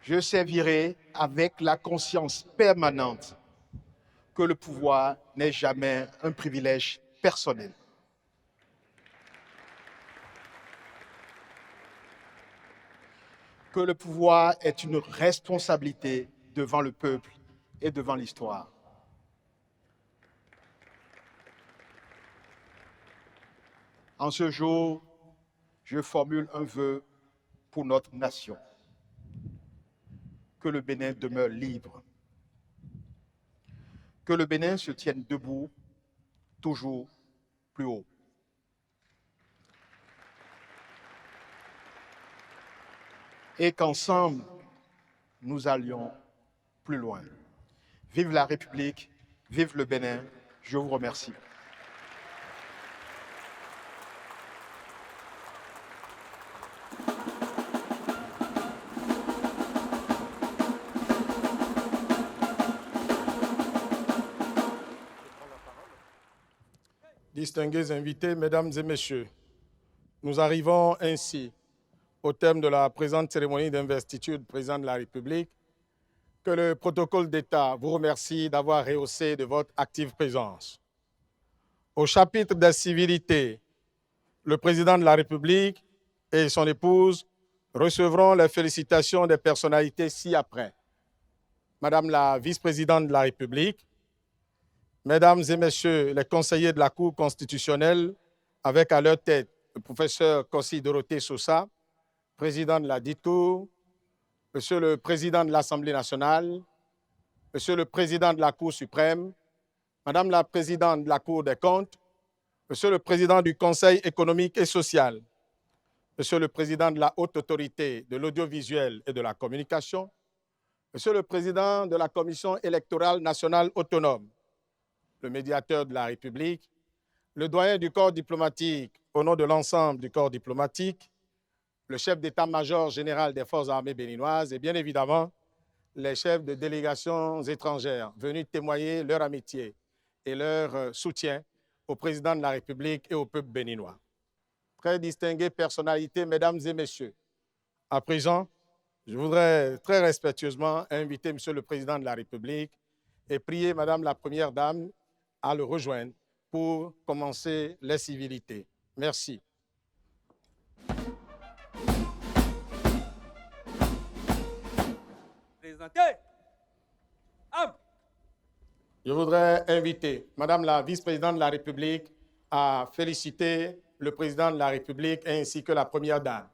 Je servirai avec la conscience permanente que le pouvoir n'est jamais un privilège personnel. Que le pouvoir est une responsabilité devant le peuple et devant l'histoire. En ce jour, je formule un vœu pour notre nation. Que le Bénin demeure libre. Que le Bénin se tienne debout, toujours plus haut. Et qu'ensemble, nous allions plus loin. Vive la République, vive le Bénin, je vous remercie. Distingués invités, mesdames et messieurs, nous arrivons ainsi au terme de la présente cérémonie d'investiture du président de la République, que le protocole d'État vous remercie d'avoir rehaussé de votre active présence. Au chapitre des civilités, le président de la République et son épouse recevront les félicitations des personnalités ci-après. Madame la vice-présidente de la République, mesdames et messieurs les conseillers de la Cour constitutionnelle, avec à leur tête le professeur Kossi Dorothée Sosa, président de la dite Cour, Monsieur le Président de l'Assemblée nationale, Monsieur le Président de la Cour suprême, Madame la Présidente de la Cour des comptes, Monsieur le Président du Conseil économique et social, Monsieur le Président de la Haute Autorité de l'audiovisuel et de la communication, Monsieur le Président de la Commission électorale nationale autonome, le médiateur de la République, le doyen du corps diplomatique au nom de l'ensemble du corps diplomatique, le chef d'état-major général des forces armées béninoises et bien évidemment les chefs de délégations étrangères venus témoigner leur amitié et leur soutien au président de la République et au peuple béninois. très distinguées personnalités, mesdames et messieurs, à présent, je voudrais très respectueusement inviter Monsieur le Président de la République et prier Madame la Première Dame à le rejoindre pour commencer les civilités. Merci. Je voudrais inviter Madame la Vice-Présidente de la République à féliciter le Président de la République ainsi que la Première Dame.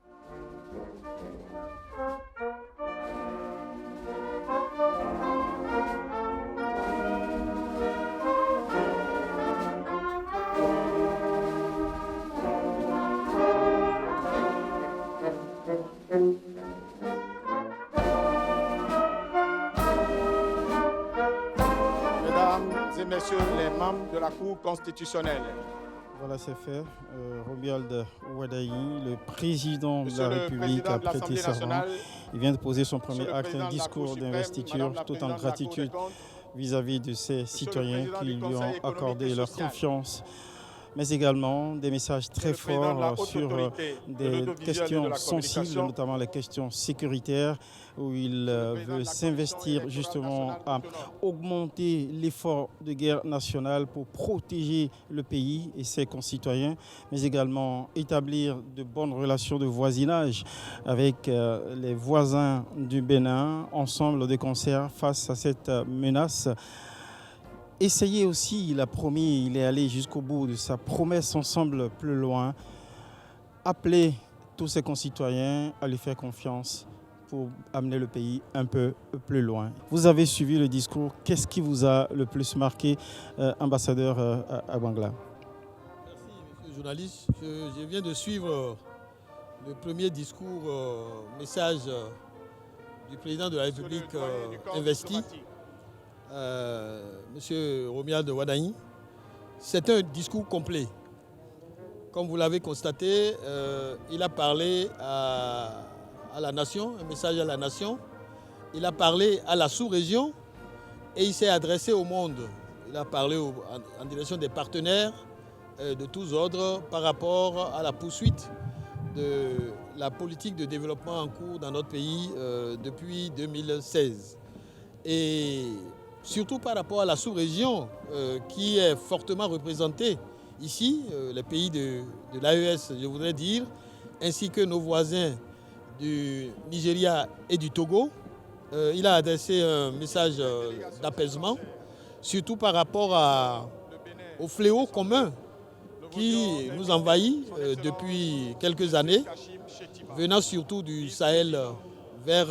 Messieurs les membres de la Cour constitutionnelle. Voilà, c'est fait. Romuald Wadayi, le président de la République, a prêté serment. Il vient de poser son premier acte, un discours d'investiture, tout en gratitude vis-à-vis de ses citoyens qui lui ont accordé leur confiance, mais également des messages très forts sur des questions sensibles, notamment les questions sécuritaires, où il veut s'investir justement à augmenter l'effort de guerre nationale pour protéger le pays et ses concitoyens, mais également établir de bonnes relations de voisinage avec les voisins du Bénin, ensemble de concert face à cette menace. Essayer aussi, il a promis, il est allé jusqu'au bout de sa promesse ensemble plus loin, appeler tous ses concitoyens à lui faire confiance pour amener le pays un peu plus loin. Vous avez suivi le discours, qu'est-ce qui vous a le plus marqué, ambassadeur à Bangla? Merci, monsieur le journaliste. Je viens de suivre le premier discours, message du président de la République investi. Monsieur Romuald Wadayi, c'est un discours complet. Comme vous l'avez constaté, il a parlé à la nation, un message à la nation. Il a parlé à la sous-région et il s'est adressé au monde. Il a parlé en direction des partenaires de tous ordres par rapport à la poursuite de la politique de développement en cours dans notre pays depuis 2016. Et surtout par rapport à la sous-région qui est fortement représentée ici, les pays de l'AES, je voudrais dire, ainsi que nos voisins du Nigeria et du Togo. Il a adressé un message d'apaisement, surtout par rapport au fléau commun qui nous envahit depuis quelques années, venant surtout du Sahel vers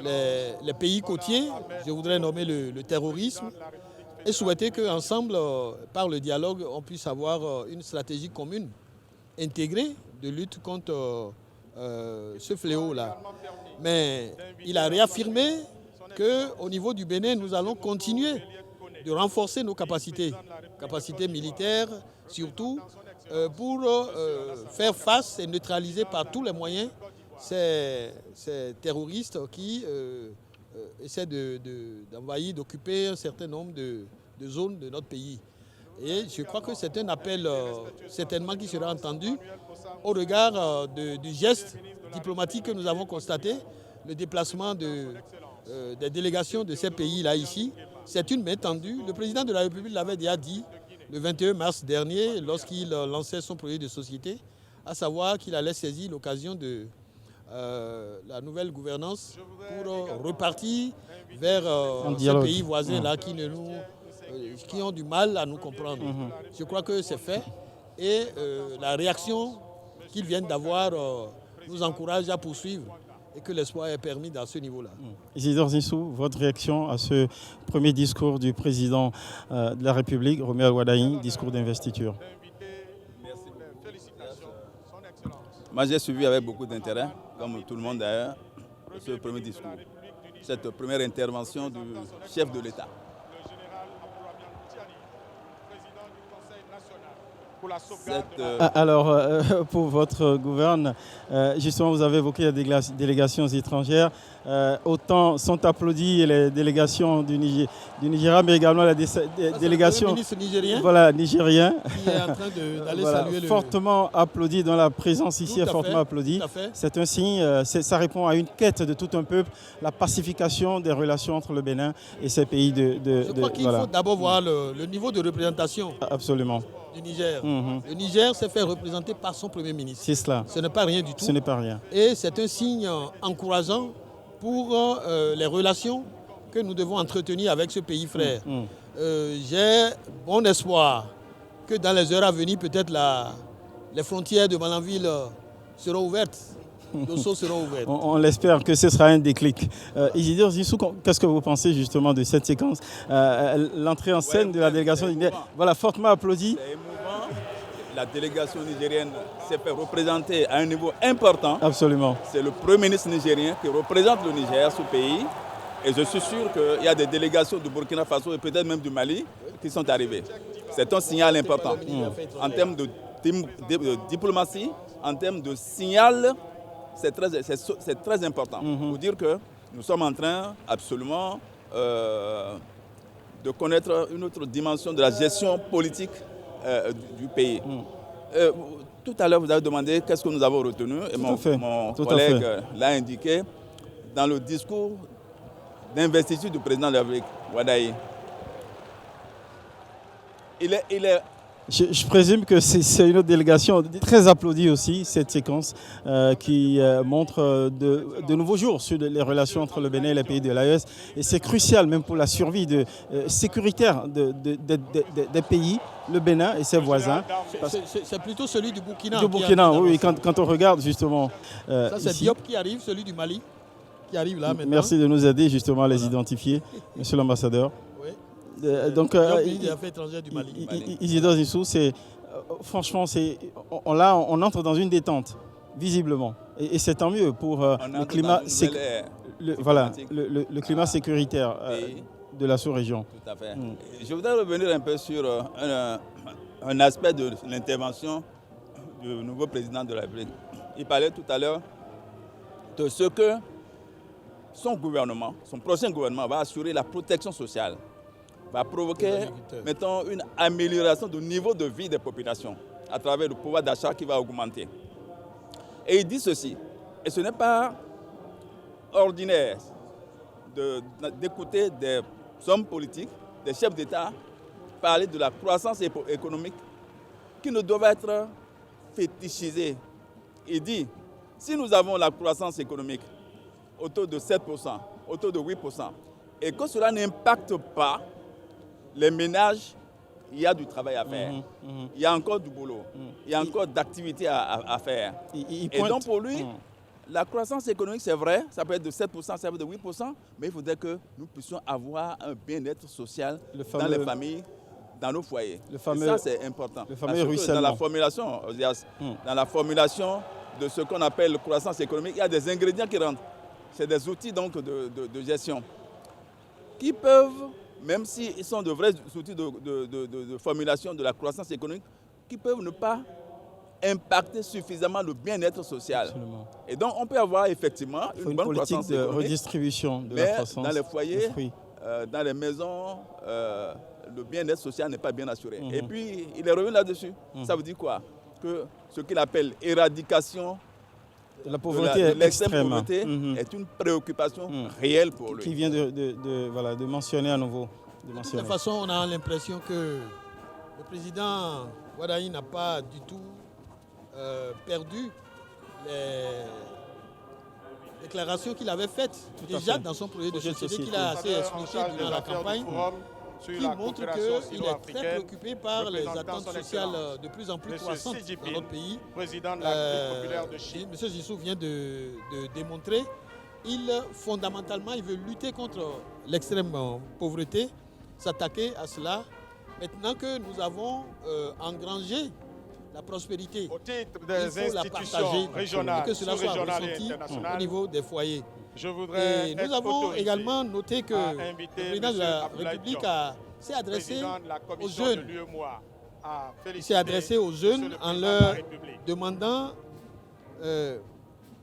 les pays côtiers. Je voudrais nommer le terrorisme et souhaiter qu'ensemble, par le dialogue, on puisse avoir une stratégie commune, intégrée, de lutte contre ce fléau-là. Mais il a réaffirmé qu'au niveau du Bénin, nous allons continuer de renforcer nos capacités militaires, surtout pour faire face et neutraliser par tous les moyens ces terroristes qui essaient d'envahir, d'occuper un certain nombre de zones de notre pays. Et je crois que c'est un appel certainement qui sera entendu au regard du geste diplomatique que nous avons constaté, le déplacement des délégations de ces pays-là ici. C'est une main tendue. Le président de la République l'avait déjà dit le 21 mars dernier lorsqu'il lançait son projet de société, à savoir qu'il allait saisir l'occasion de la nouvelle gouvernance pour repartir vers ces pays voisins là qui ont du mal à nous comprendre. Je crois que c'est fait et la réaction qu'ils viennent d'avoir nous encourage à poursuivre et que l'espoir est permis dans ce niveau-là. Isidore Zissou, votre réaction à ce premier discours du président de la République, Romuald Wadayi, discours d'investiture? Moi, j'ai suivi avec beaucoup d'intérêt, comme tout le monde d'ailleurs, ce premier discours, cette première intervention du chef de l'État. pour la sauvegarde Alors, pour votre gouverne, justement, vous avez évoqué les délégations étrangères. Autant sont applaudis les délégations du Nigeria, mais également la délégation le ministre nigérien, nigérien qui est en train d'aller saluer fortement applaudi, dont la présence ici est fortement applaudie. C'est un signe, ça répond à une quête de tout un peuple, la pacification des relations entre le Bénin et ces pays Je crois qu'il faut d'abord voir le niveau de représentation. Absolument. Du Niger. Le Niger s'est fait représenter par son Premier ministre. C'est cela. Ce n'est pas rien du tout. Ce n'est pas rien. Et c'est un signe encourageant pour les relations que nous devons entretenir avec ce pays frère. J'ai bon espoir que dans les heures à venir, peut-être les frontières de Malanville seront ouvertes. Dosso seront ouvertes. On l'espère que ce sera un déclic. Isidore Zissou, qu'est-ce que vous pensez justement de cette séquence? L'entrée en scène de la délégation nigérienne, voilà, fortement applaudie. C'est émouvant. La délégation nigérienne s'est fait représenter à un niveau important. Absolument. C'est le Premier ministre nigérien qui représente le Niger, ce pays. Et je suis sûr qu'il y a des délégations du Burkina Faso et peut-être même du Mali qui sont arrivées. C'est un signal important. En termes de diplomatie, en termes de signal, c'est très important. Pour dire que nous sommes en train absolument de connaître une autre dimension de la gestion politique du pays. Tout à l'heure, vous avez demandé qu'est-ce que nous avons retenu. Et mon collègue l'a indiqué dans le discours d'investiture du président de la République, Wadaï. Je présume que c'est une autre délégation très applaudie aussi, cette séquence qui montre de nouveaux jours sur les relations entre le Bénin et les pays de l'AES. Et c'est crucial même pour la survie sécuritaire des pays, le Bénin et ses voisins. C'est plutôt celui du Burkina. Du Burkina, oui, quand on regarde justement. Ça, c'est Diop qui arrive, celui du Mali qui arrive là maintenant. Merci de nous aider justement à les identifier, monsieur l'ambassadeur. Donc, Isidore Zissou, franchement, on entre dans une détente, visiblement. Et c'est tant mieux pour le climat, le climat sécuritaire de la sous-région. Tout à fait. Je voudrais revenir un peu sur un aspect de l'intervention du nouveau président de la République. Il parlait tout à l'heure de ce que son gouvernement, son prochain gouvernement va assurer la protection sociale, va provoquer, mettons, une amélioration du niveau de vie des populations à travers le pouvoir d'achat qui va augmenter. Et il dit ceci, et ce n'est pas ordinaire d'écouter des hommes politiques, des chefs d'État parler de la croissance économique qui ne doit être fétichisée. Il dit, si nous avons la croissance économique autour de 7%, autour de 8%, et que cela n'impacte pas les ménages, il y a du travail à faire. Il y a encore du boulot. Il y a encore d'activités à faire. Et donc pour lui, la croissance économique, c'est vrai, ça peut être de 7%, ça peut être de 8%, mais il faudrait que nous puissions avoir un bien-être social dans les familles, dans nos foyers. Et ça, c'est important. Le fameux ruissellement. Dans la formulation de ce qu'on appelle croissance économique, il y a des ingrédients qui rentrent. C'est des outils donc, de gestion qui peuvent, même s'ils sont de vrais outils de formulation de la croissance économique, qui peuvent ne pas impacter suffisamment le bien-être social. Absolument. Et donc, on peut avoir effectivement une bonne politique croissance de économique, redistribution de mais la croissance. dans les foyers, dans les maisons, le bien-être social n'est pas bien assuré. Et puis, il est revenu là-dessus. Ça veut dire quoi? Que ce qu'il appelle éradication la pauvreté l'extrême pauvreté est une préoccupation réelle pour lui. Qui vient de mentionner à nouveau. De toute façon, on a l'impression que le président Wadaï n'a pas du tout perdu les déclarations qu'il avait faites déjà dans son projet de société qu'il a assez expliqué durant la campagne, qui montre qu'il est très préoccupé par les attentes sociales de plus en plus croissantes dans notre pays. M. Zissou vient de démontrer, fondamentalement, il veut lutter contre l'extrême pauvreté, s'attaquer à cela. Maintenant que nous avons engrangé la prospérité, au titre des institutions régionales, que cela soit ressenti au niveau des foyers. Je voudrais nous avons également noté que le président de la République s'est adressé aux jeunes Il s'est adressé aux jeunes en leur demandant,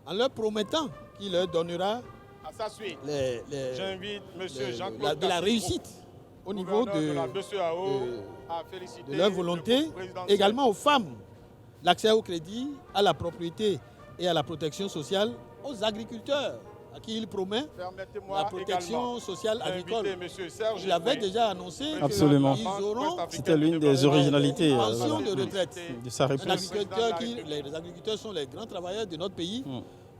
en leur promettant qu'il leur donnera de la réussite au niveau de leur volonté, également aux femmes, l'accès au crédit, à la propriété et à la protection sociale, aux agriculteurs, à qui il promet la protection sociale agricole. Il avait déjà annoncé qu'ils auront C'était l'une des originalités une pension de retraite. de sa réponse. Les agriculteurs sont les grands travailleurs de notre pays,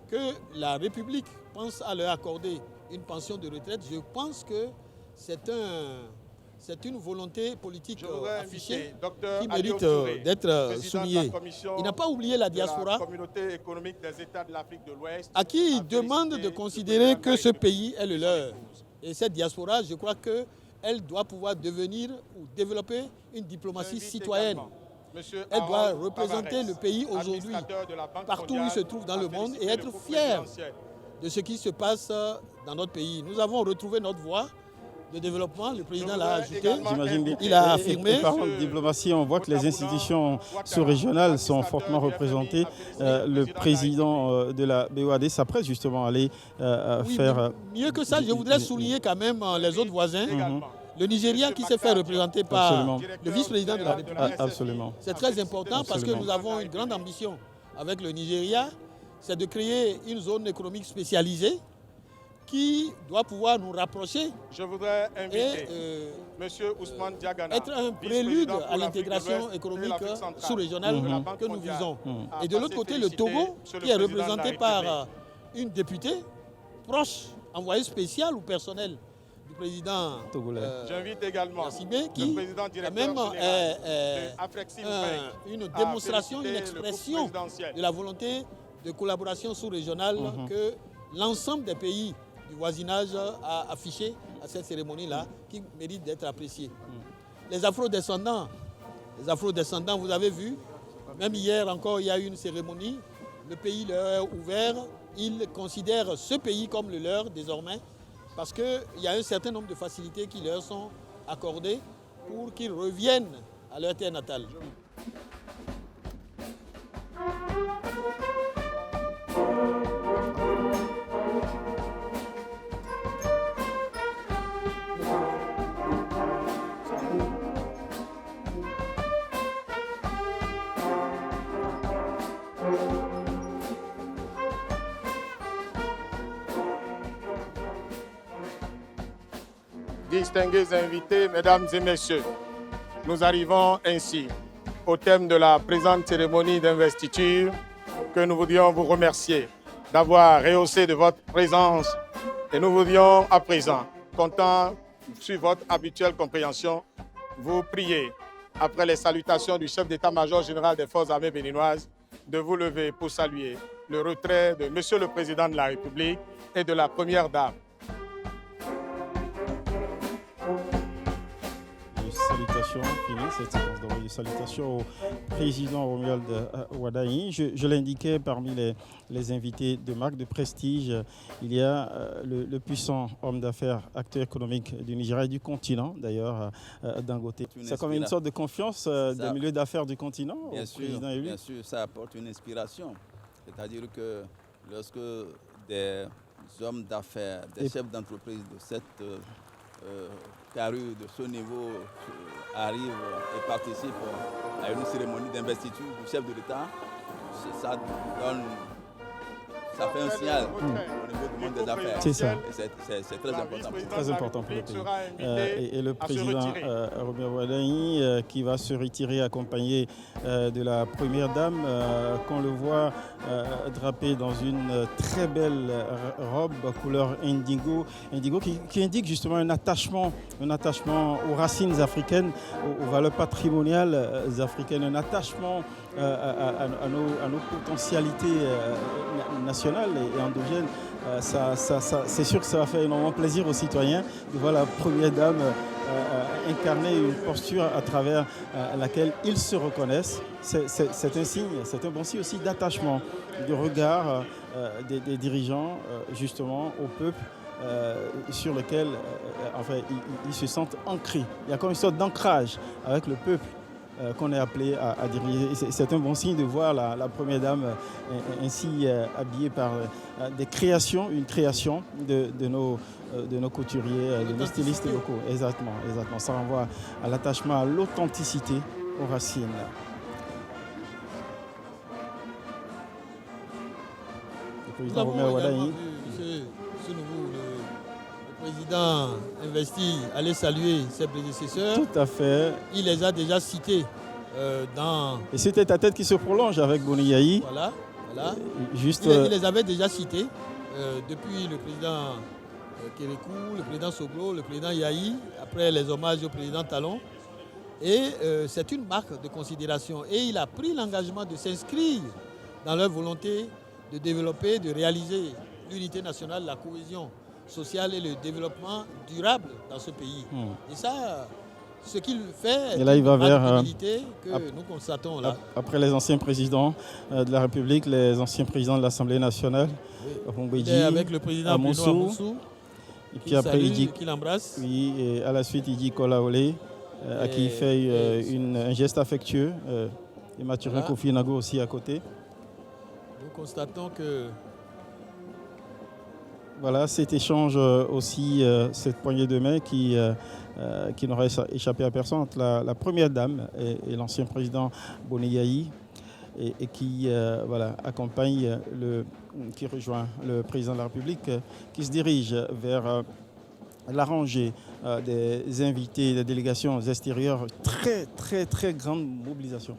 que la République pense à leur accorder une pension de retraite. Je pense que c'est une volonté politique affichée qui mérite d'être soulignée. Il n'a pas oublié la diaspora, à qui il demande de considérer que ce pays est le leur. Et cette diaspora, je crois qu'elle doit pouvoir devenir ou développer une diplomatie citoyenne. Elle doit représenter le pays aujourd'hui, partout où il se trouve dans le monde, et être fière de ce qui se passe dans notre pays. Nous avons retrouvé notre voie de développement, le président l'a ajouté. Il a affirmé. Par contre, diplomatie, on voit que les institutions sous-régionales sont fortement représentées. Le président de la BOAD s'apprête justement à aller faire... Mieux que ça, je voudrais souligner quand même les autres voisins. Le Nigeria qui s'est fait représenter par le vice-président de la République. Absolument. C'est très important parce que nous avons une grande ambition avec le Nigeria, c'est de créer une zone économique spécialisée qui doit pouvoir nous rapprocher. Je voudrais inviter M. Ousmane Diagana, être un prélude à l'intégration économique sous-régionale que nous visons. Et de l'autre côté, le Togo, qui est représenté par une députée proche, envoyée spéciale ou personnelle du président togolais. J'invite également Yassibé, qui le président directeur même est une démonstration, une expression de la volonté de collaboration sous-régionale que l'ensemble des pays du voisinage a affiché à cette cérémonie-là, qui mérite d'être appréciée. Les afro-descendants, vous avez vu, même hier encore, il y a eu une cérémonie, le pays leur est ouvert, ils considèrent ce pays comme le leur désormais, parce qu'il y a un certain nombre de facilités qui leur sont accordées pour qu'ils reviennent à leur terre natale. Distingués invités, mesdames et messieurs, nous arrivons ainsi au terme de la présente cérémonie d'investiture que nous voulions vous remercier d'avoir rehaussé de votre présence et nous voulions à présent, comptant sur votre habituelle compréhension, vous prier, après les salutations du chef d'état-major général des forces armées béninoises, de vous lever pour saluer le retrait de Monsieur le Président de la République et de la Première Dame. Salutations, fini cette séquence de salutations au président Romuald Wadaigny. Je l'indiquais, parmi les invités de marque de prestige, il y a le puissant homme d'affaires, acteur économique du Nigeria et du continent, d'ailleurs, Dangote. C'est comme une sorte de confiance des milieux d'affaires du continent au président élu. Bien sûr, ça apporte une inspiration. C'est-à-dire que lorsque des hommes d'affaires, des chefs d'entreprise de cette carrure, de ce niveau, arrivent et participent à une cérémonie d'investiture du chef de l'État, ça fait un signal au niveau du monde des affaires. C'est ça. C'est très important. C'est très important pour le pays. Et le président Romuald Wadaigny qui va se retirer accompagné de la première dame, qu'on le voit drapé dans une très belle robe couleur indigo qui indique justement un attachement aux racines africaines, aux valeurs patrimoniales africaines, un attachement à nos potentialités nationales et endogènes. C'est sûr que ça va faire énormément plaisir aux citoyens de voir la première dame incarner une posture à travers laquelle ils se reconnaissent. C'est un signe, c'est un bon signe aussi d'attachement, de regard des dirigeants justement au peuple sur lequel enfin, ils se sentent ancrés. Il y a comme une sorte d'ancrage avec le peuple qu'on est appelé à diriger. C'est un bon signe de voir la Première Dame ainsi habillée par des créations, une création de nos couturiers, de nos stylistes locaux. Exactement. Ça renvoie à l'attachement, à l'authenticité, aux racines. Le président Romain Wadayi. Ce nouveau, le président investi allait saluer ses prédécesseurs. Tout à fait. Il les a déjà cités dans... Et c'est tête à tête qui se prolonge avec Boni Yayi. Voilà. Juste, il les avait déjà cités depuis le président Kérékou, le président Soglo, le président Yayi, après les hommages au président Talon. Et c'est une marque de considération. Et il a pris l'engagement de s'inscrire dans leur volonté de développer, de réaliser l'unité nationale, la cohésion sociale et le développement durable dans ce pays. Et ça, ce qu'il fait, et là, il va vers que nous constatons là. Après les anciens présidents de la République, les anciens présidents de l'Assemblée nationale, il est avec le président Bruno Amoussou, et puis après il dit qu'il embrasse. Oui, et à la suite il dit Kola Olé, à qui il fait un geste affectueux, et Mathurin Kofi Nago aussi à côté. Nous constatons que voilà, cet échange aussi, cette poignée de main qui n'aurait échappé à personne entre la Première Dame et l'ancien président Boni Yayi, et qui accompagne, qui rejoint le président de la République, qui se dirige vers la rangée des invités, des délégations extérieures. Très grande mobilisation.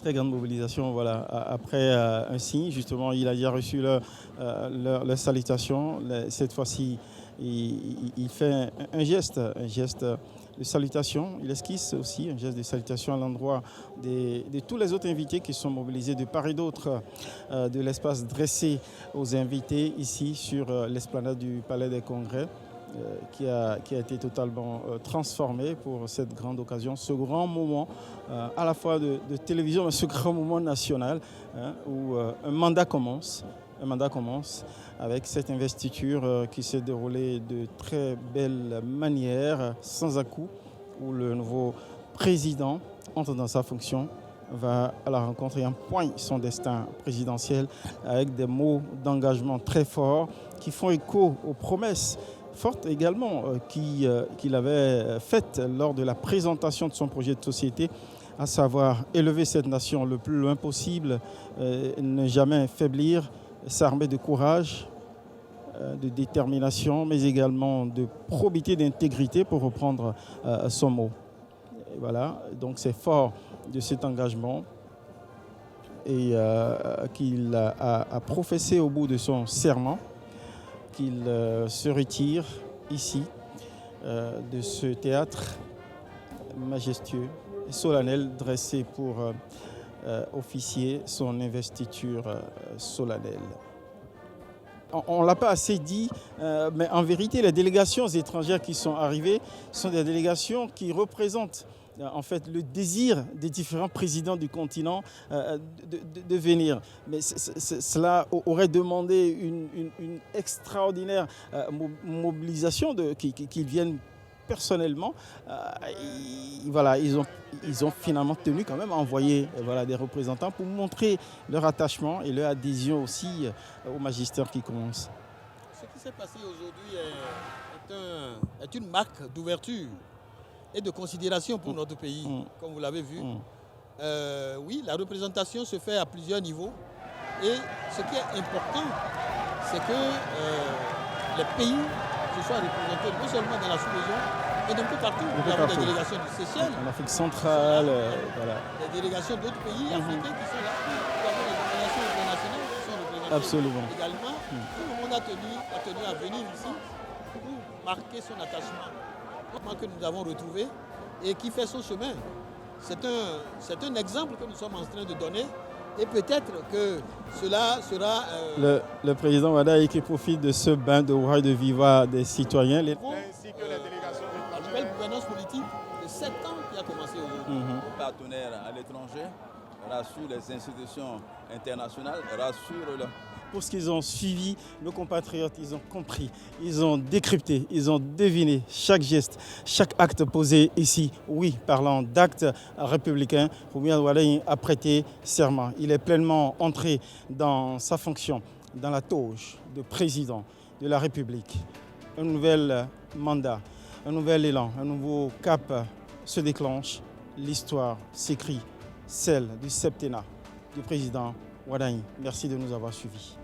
Très grande mobilisation, voilà. Après un signe, justement, il a déjà reçu leur salutation. Cette fois-ci, il fait un geste de salutation. Il esquisse aussi un geste de salutation à l'endroit de tous les autres invités qui sont mobilisés de part et d'autre de l'espace dressé aux invités ici sur l'esplanade du Palais des Congrès. Qui a été totalement transformé pour cette grande occasion, ce grand moment à la fois de télévision, mais ce grand moment national où un mandat commence avec cette investiture qui s'est déroulée de très belle manière, sans à-coups, où le nouveau président entre dans sa fonction, va à la rencontre et empoigne son destin présidentiel avec des mots d'engagement très forts qui font écho aux promesses forte également qu'il avait faite lors de la présentation de son projet de société, à savoir élever cette nation le plus loin possible, ne jamais faiblir, s'armer de courage, de détermination, mais également de probité, d'intégrité, pour reprendre son mot. Et voilà, donc c'est fort de cet engagement et qu'il a professé au bout de son serment, qu'il se retire ici de ce théâtre majestueux et solennel dressé pour officier son investiture solennelle. On ne l'a pas assez dit, mais en vérité, les délégations étrangères qui sont arrivées sont des délégations qui représentent en fait le désir des différents présidents du continent de venir. Mais cela aurait demandé une extraordinaire mobilisation qu'ils viennent personnellement. Ils ont finalement tenu quand même à envoyer des représentants pour montrer leur attachement et leur adhésion aussi au magistère qui commence. Ce qui s'est passé aujourd'hui est une marque d'ouverture et de considération pour notre pays, comme vous l'avez vu. Oui, la représentation se fait à plusieurs niveaux. Et ce qui est important, c'est que les pays se soient représentés non seulement dans la sous-région, mais d'un peu partout. Nous avons des délégations du Seychelles, en Afrique centrale, des délégations d'autres pays africains qui sont là. Nous avons des délégations internationales qui sont représentées. Absolument. Également, tout le monde a tenu à venir ici pour marquer son attachement que nous avons retrouvé et qui fait son chemin. C'est un exemple que nous sommes en train de donner et peut-être que cela sera... Le président Wadayi qui profite de ce bain de roi de viva des citoyens. Ainsi que les délégations de la nouvelle gouvernance politique de 7 ans qui a commencé aujourd'hui. Nos partenaires à l'étranger rassurent les institutions internationales, rassurent pour ce qu'ils ont suivi. Nos compatriotes, ils ont compris, ils ont décrypté, ils ont deviné chaque geste, chaque acte posé ici. Oui, parlant d'actes républicains, Roumia Wadagne a prêté serment. Il est pleinement entré dans sa fonction, dans la toge de président de la République. Un nouvel mandat, un nouvel élan, un nouveau cap se déclenche. L'histoire s'écrit, celle du septennat du président Wadagne. Merci de nous avoir suivis.